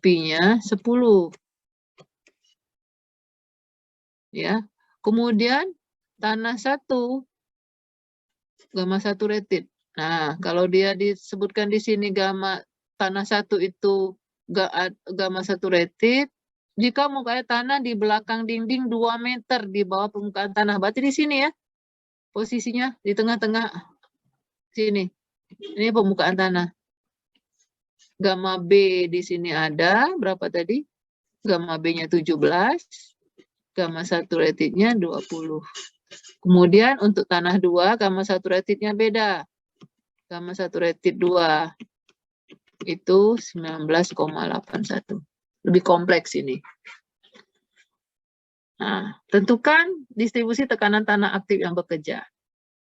P-nya 10. Ya. Kemudian tanah 1 gamma 1 rated. Nah, kalau dia disebutkan di sini gamma tanah 1 itu gamma 1 rated, jika muka tanah di belakang dinding 2 meter di bawah permukaan tanah, berarti di sini ya, posisinya di tengah-tengah sini. Ini permukaan tanah. Gamma B di sini ada, berapa tadi? Gamma B-nya 17, gamma 1 ratednya 20. Kemudian untuk tanah 2, gamma 1 ratednya beda. Gamma 1 rated 2 itu 19,81. Lebih kompleks ini. Nah, tentukan distribusi tekanan tanah aktif yang bekerja.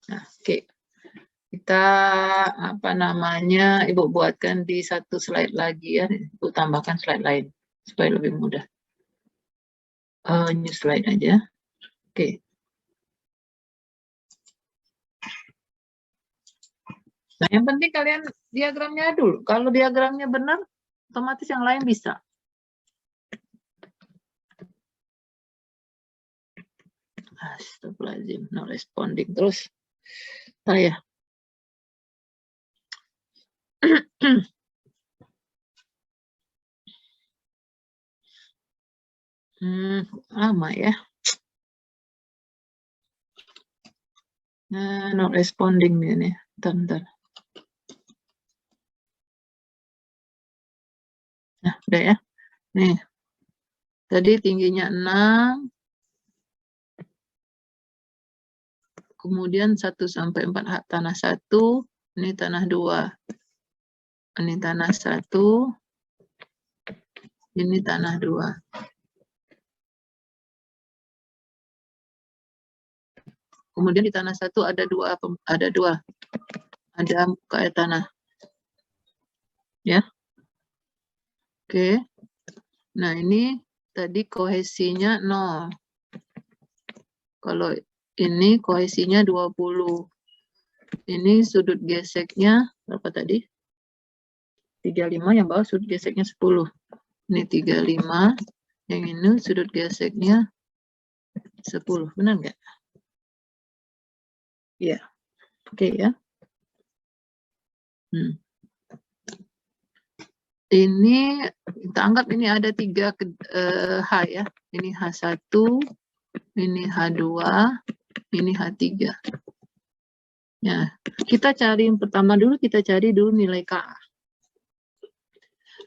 Nah, oke. Kita apa namanya? Ibu buatkan di satu slide lagi ya. Ibu tambahkan slide lain supaya lebih mudah. New slide aja. Oke. Nah, yang penting kalian diagramnya dulu. Kalau diagramnya benar, otomatis yang lain bisa. Astagfirullahaladzim, no responding terus. Saya. Lama ya. Nah, no responding nih. Bentar. Nah, udah ya. Nih. Tadi tingginya 6. Kemudian 1 sampai 4 tanah 1. Ini tanah 2. Ini tanah 1. Ini tanah 2. Kemudian di tanah 1 ada dua. Ada muka tanah. Ya. Oke. Nah, ini tadi kohesinya 0. Kalau ini kohesinya 20. Ini sudut geseknya berapa tadi? 35, yang bawah sudut geseknya 10. Ini 35, yang ini sudut geseknya 10. Benar nggak? Iya. Oke ya. Ini kita anggap ini ada 3 H ya. Ini H1, ini H2, ini H3. Ya, kita cari yang pertama dulu, kita cari dulu nilai KA.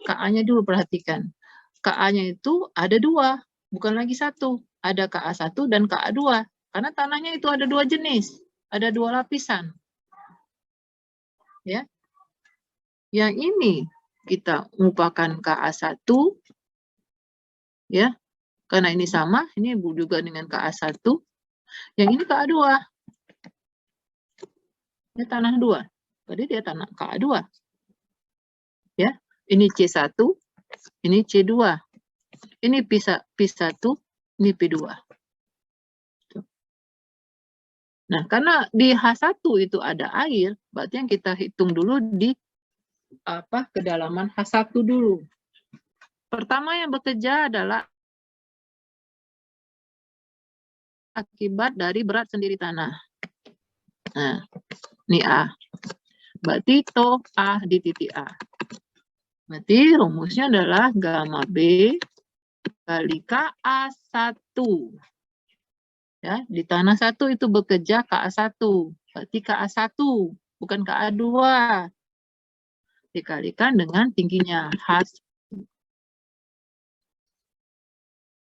KA-nya dulu perhatikan. KA-nya itu ada 2, bukan lagi 1. Ada KA1 dan KA2. Karena tanahnya itu ada 2 jenis, ada 2 lapisan. Ya. Yang ini kita merupakan KA1, ya, karena ini sama, ini juga dengan KA1. Yang ini KA2. Ini tanah 2. Tadi dia tanah KA2. Ya, ini C1, ini C2. Ini P1, ini P2. Nah, karena di H1 itu ada air, berarti yang kita hitung dulu di kedalaman H1 dulu. Pertama yang bekerja adalah akibat dari berat sendiri tanah. Nah, ini A. Berarti to A di titik A. Berarti rumusnya adalah gamma B kali KA1. Ya, di tanah 1 itu bekerja KA1. Berarti KA1, bukan KA2. Dikalikan dengan tingginya H.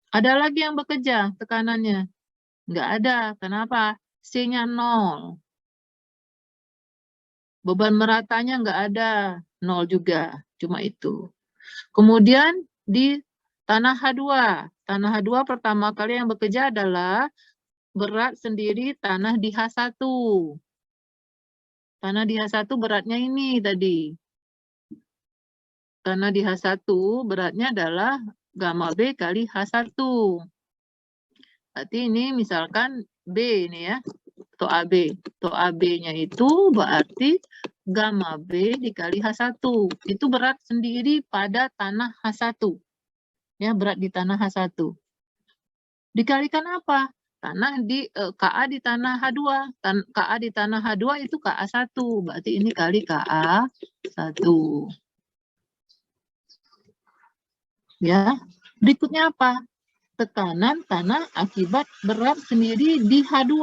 Ada lagi yang bekerja tekanannya? Nggak ada. Kenapa? C-nya 0. Beban meratanya nggak ada. 0 juga. Cuma itu. Kemudian di tanah H2. Tanah H2 pertama kali yang bekerja adalah berat sendiri tanah di H1. Tanah di H1 beratnya ini tadi. Tanah di H1 beratnya adalah gamma B kali H1. Berarti ini misalkan B ini ya. To AB. To AB-nya itu berarti gamma B dikali H1. Itu berat sendiri pada tanah H1. Ya, berat di tanah H1. Dikalikan apa? Tanah di KA di tanah H2. KA di tanah H2 itu KA1. Berarti ini kali KA1. Ya. Berikutnya apa? Tekanan tanah akibat berat sendiri di H2.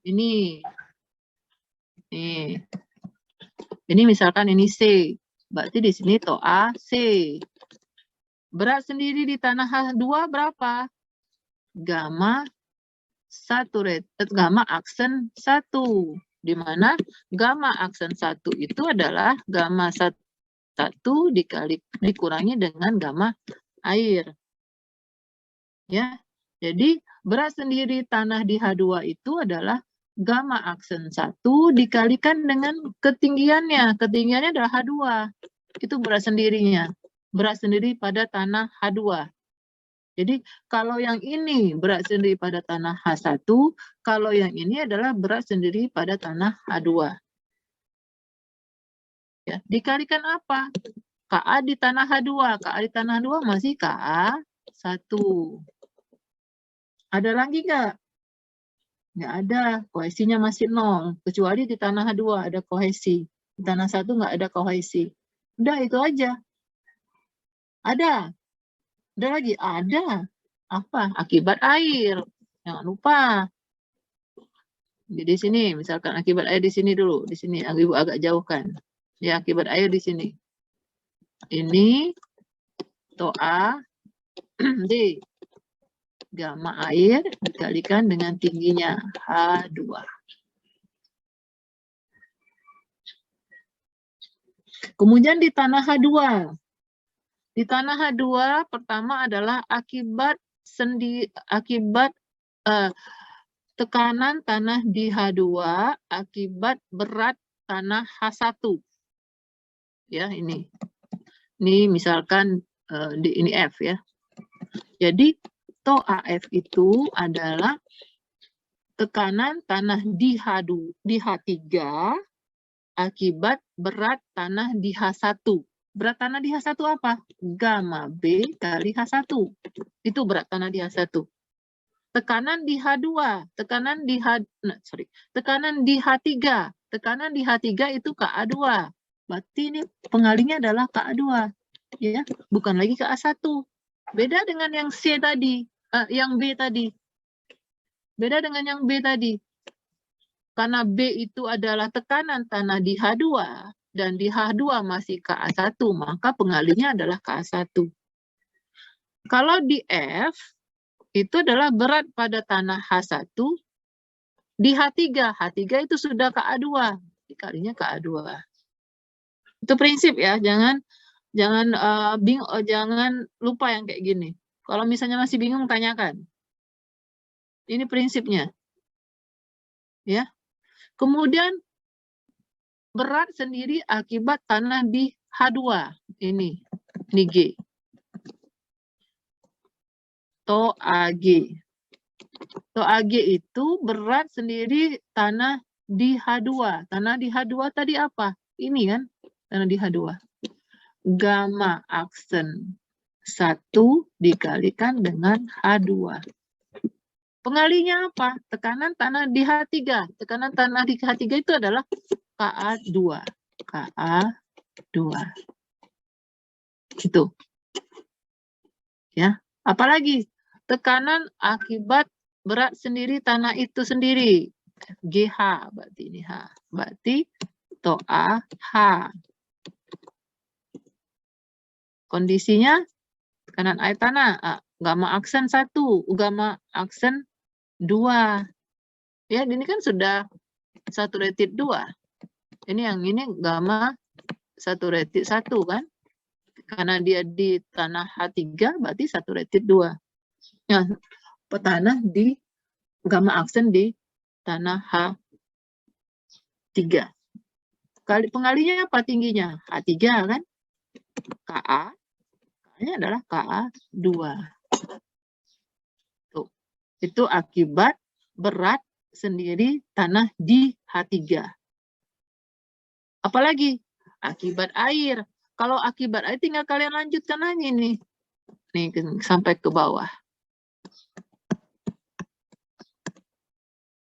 Ini. Ini misalkan ini C. Berarti di sini to A, C. Berat sendiri di tanah H2 berapa? Gamma aksen 1. Di mana gamma aksen 1 itu adalah gamma 1 dikurangi dengan gamma air. Ya. Jadi berat sendiri tanah di H2 itu adalah gamma aksen 1 dikalikan dengan ketinggiannya. Ketinggiannya adalah H2. Itu berat sendirinya. Berat sendiri pada tanah H2. Jadi kalau yang ini berat sendiri pada tanah H1, kalau yang ini adalah berat sendiri pada tanah H2. Ya, dikalikan apa? KA di tanah H2. KA di tanah H2 masih KA1. Ada lagi nggak? Nggak ada. Kohesinya masih 0. Kecuali di tanah H2 ada kohesi. Di tanah 1 nggak ada kohesi. Udah itu aja. Ada. Ada lagi? Ada. Apa? Akibat air. Jangan lupa. Di sini, misalkan akibat air di sini dulu. Di sini, Ibu agak jauhkan. Ya, akibat air di sini. Ini to A D. Gamma air dikalikan dengan tingginya H2. Kemudian di tanah H2. Di tanah H2 pertama adalah akibat tekanan tanah di H2 akibat berat tanah H1. Ya, ini. Ini misalkan ini F ya. Jadi TOA AF itu adalah tekanan tanah di H3 akibat berat tanah di H1. Berat tanah di H1 apa? Gamma B kali H1. Itu berat tanah di H1. Tekanan di H2, tekanan di H3. Tekanan di H3 itu Ka2. Berarti ini pengalinya adalah Ka2. Ya, bukan lagi Ka1. Beda dengan yang C tadi, yang B tadi. Beda dengan yang B tadi. Karena B itu adalah tekanan tanah di H2 dan di H2 masih Ka1, maka pengalinya adalah Ka1. Kalau di F itu adalah berat pada tanah H1 di H3. H3 itu sudah Ka2, dikalinya Ka2. Itu prinsip ya, jangan lupa yang kayak gini. Kalau misalnya masih bingung, tanyakan. Ini prinsipnya. Ya. Kemudian berat sendiri akibat tanah di H2. Ini G. TOAG. TOAG itu berat sendiri tanah di H2. Tanah di H2 tadi apa? Ini kan, tanah di H2. Gamma aksen 1 dikalikan dengan H2. Pengalinya apa? Tekanan tanah di H3. Tekanan tanah di H3 itu adalah Ka2. Ka2. Itu. Ya. Apalagi? Tekanan akibat berat sendiri tanah itu sendiri. GH. Berarti ini H. Berarti TOA H. Kondisinya tekanan air tanah. Gamma aksen 1. Gamma aksen 2. Ya, ini kan sudah saturated 2. Ini yang ini gamma saturated 1 kan? Karena dia di tanah H3 berarti saturated 2. Ya, petanah di gamma aksen di tanah H3. Pengalinya apa tingginya? H3 kan? Ka. Ka-nya adalah Ka2. Itu akibat berat sendiri tanah di H3. Apalagi akibat air. Kalau akibat air tinggal kalian lanjutkan aja nih. Nih sampai ke bawah.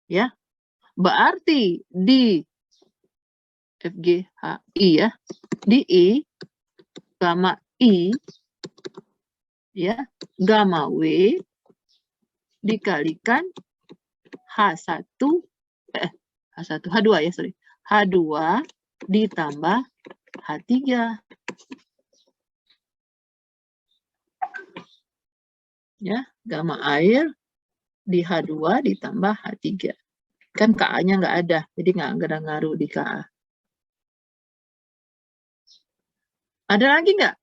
Ya. Berarti di FGHI ya. Di I gamma I ya, gamma W dikalikan H1 H2 ya, sorry. H2 ditambah H3. Ya, gamma air di H2 ditambah H3. Kan Ka-nya nggak ada, jadi nggak ada ngaruh di Ka. Ada lagi nggak?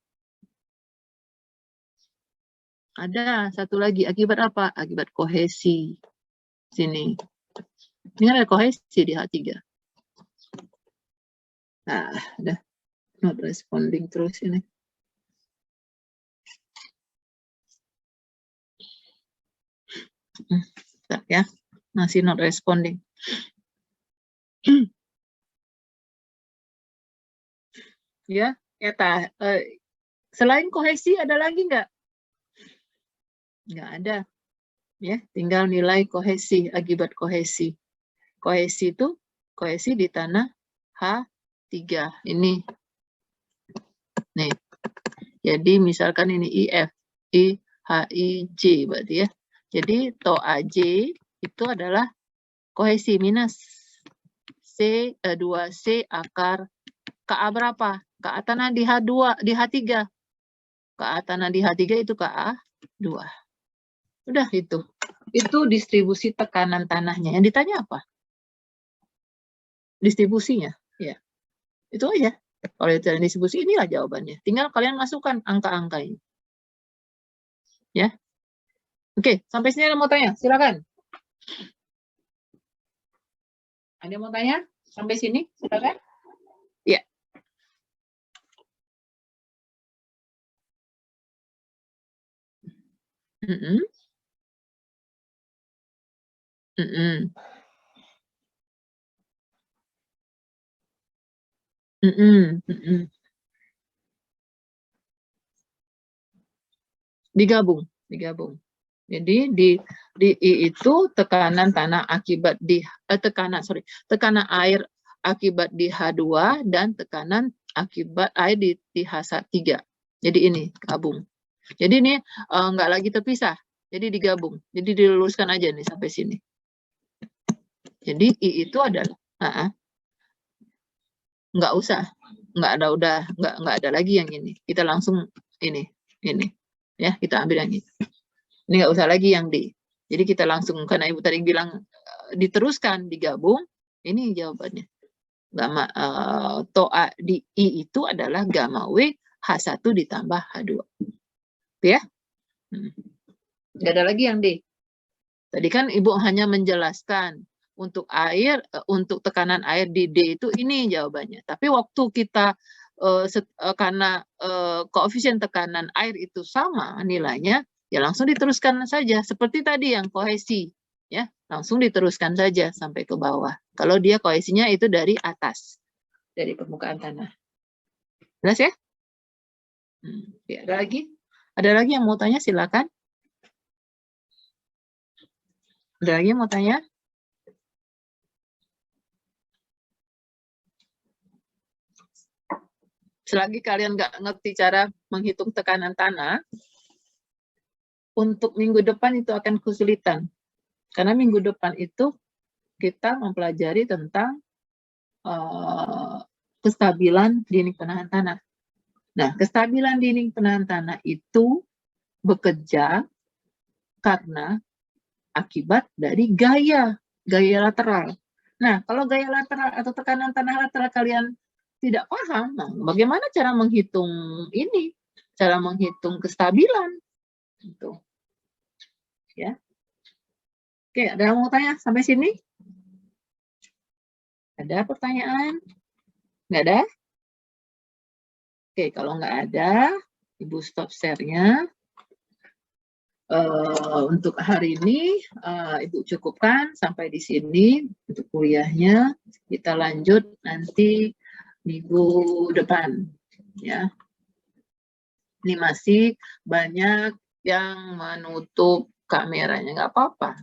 Ada satu lagi. Akibat apa? Akibat kohesi. Sini. Ini ada kohesi di H3. Nah, udah. Not responding terus ini. Bentar ya. Masih not responding. Ya, selain kohesi ada lagi nggak? Nggak ada. Ya, tinggal nilai kohesi, akibat kohesi. Kohesi itu kohesi di tanah H3. Ini. Nih. Jadi misalkan ini IF, I, H, I, J berarti ya. Jadi TOAJ itu adalah kohesi minus 2C akar Ka berapa? Ka tanah di H2, di H3. Ka tanah di H3 itu Ka2. Udah itu. Itu distribusi tekanan tanahnya. Yang ditanya apa? Distribusinya. Ya. Itu aja. Kalau ditanya distribusi, inilah jawabannya. Tinggal kalian masukkan angka-angkanya. Ya. Oke, sampai sini ada mau tanya? Silakan. Ada mau tanya? Sampai sini? Silakan. Ya. Mm-mm. Mm-mm. Mm-mm. Mm-mm. Digabung. Jadi di I itu tekanan tanah akibat tekanan air akibat di H2 dan tekanan akibat air di H3. Jadi ini gabung. Jadi ini nggak lagi terpisah. Jadi digabung. Jadi diluruskan aja nih sampai sini. Jadi I itu adalah nggak usah, nggak ada lagi yang ini. Kita langsung ini ya, kita ambil yang ini. Ini nggak usah lagi yang D. Jadi kita langsung, karena Ibu tadi bilang diteruskan, digabung, ini jawabannya. Gamma TOA di I itu adalah gamma W H1 ditambah H2. Ya? Nggak ada lagi yang D. Tadi kan Ibu hanya menjelaskan untuk air, untuk tekanan air di D itu ini jawabannya. Tapi waktu kita karena koefisien tekanan air itu sama nilainya, ya langsung diteruskan saja. Seperti tadi yang kohesi, ya langsung diteruskan saja sampai ke bawah. Kalau dia kohesinya itu dari atas, dari permukaan tanah. Jelas ya? Ya, ada lagi? Ada lagi yang mau tanya? Silakan. Ada lagi yang mau tanya? Selagi kalian nggak ngerti cara menghitung tekanan tanah, untuk minggu depan itu akan kesulitan. Karena minggu depan itu kita mempelajari tentang kestabilan dinding penahan tanah. Nah, kestabilan dinding penahan tanah itu bekerja karena akibat dari gaya lateral. Nah, kalau gaya lateral atau tekanan tanah lateral kalian tidak paham, nah, bagaimana cara menghitung ini? Cara menghitung kestabilan. Gitu. Ya. Oke, ada yang mau tanya sampai sini? Ada pertanyaan? Nggak ada? Oke, kalau nggak ada, Ibu stop share-nya. Untuk hari ini, Ibu cukupkan sampai di sini untuk kuliahnya. Kita lanjut nanti minggu depan. Ya. Ini masih banyak yang menutup kameranya, nggak apa-apa.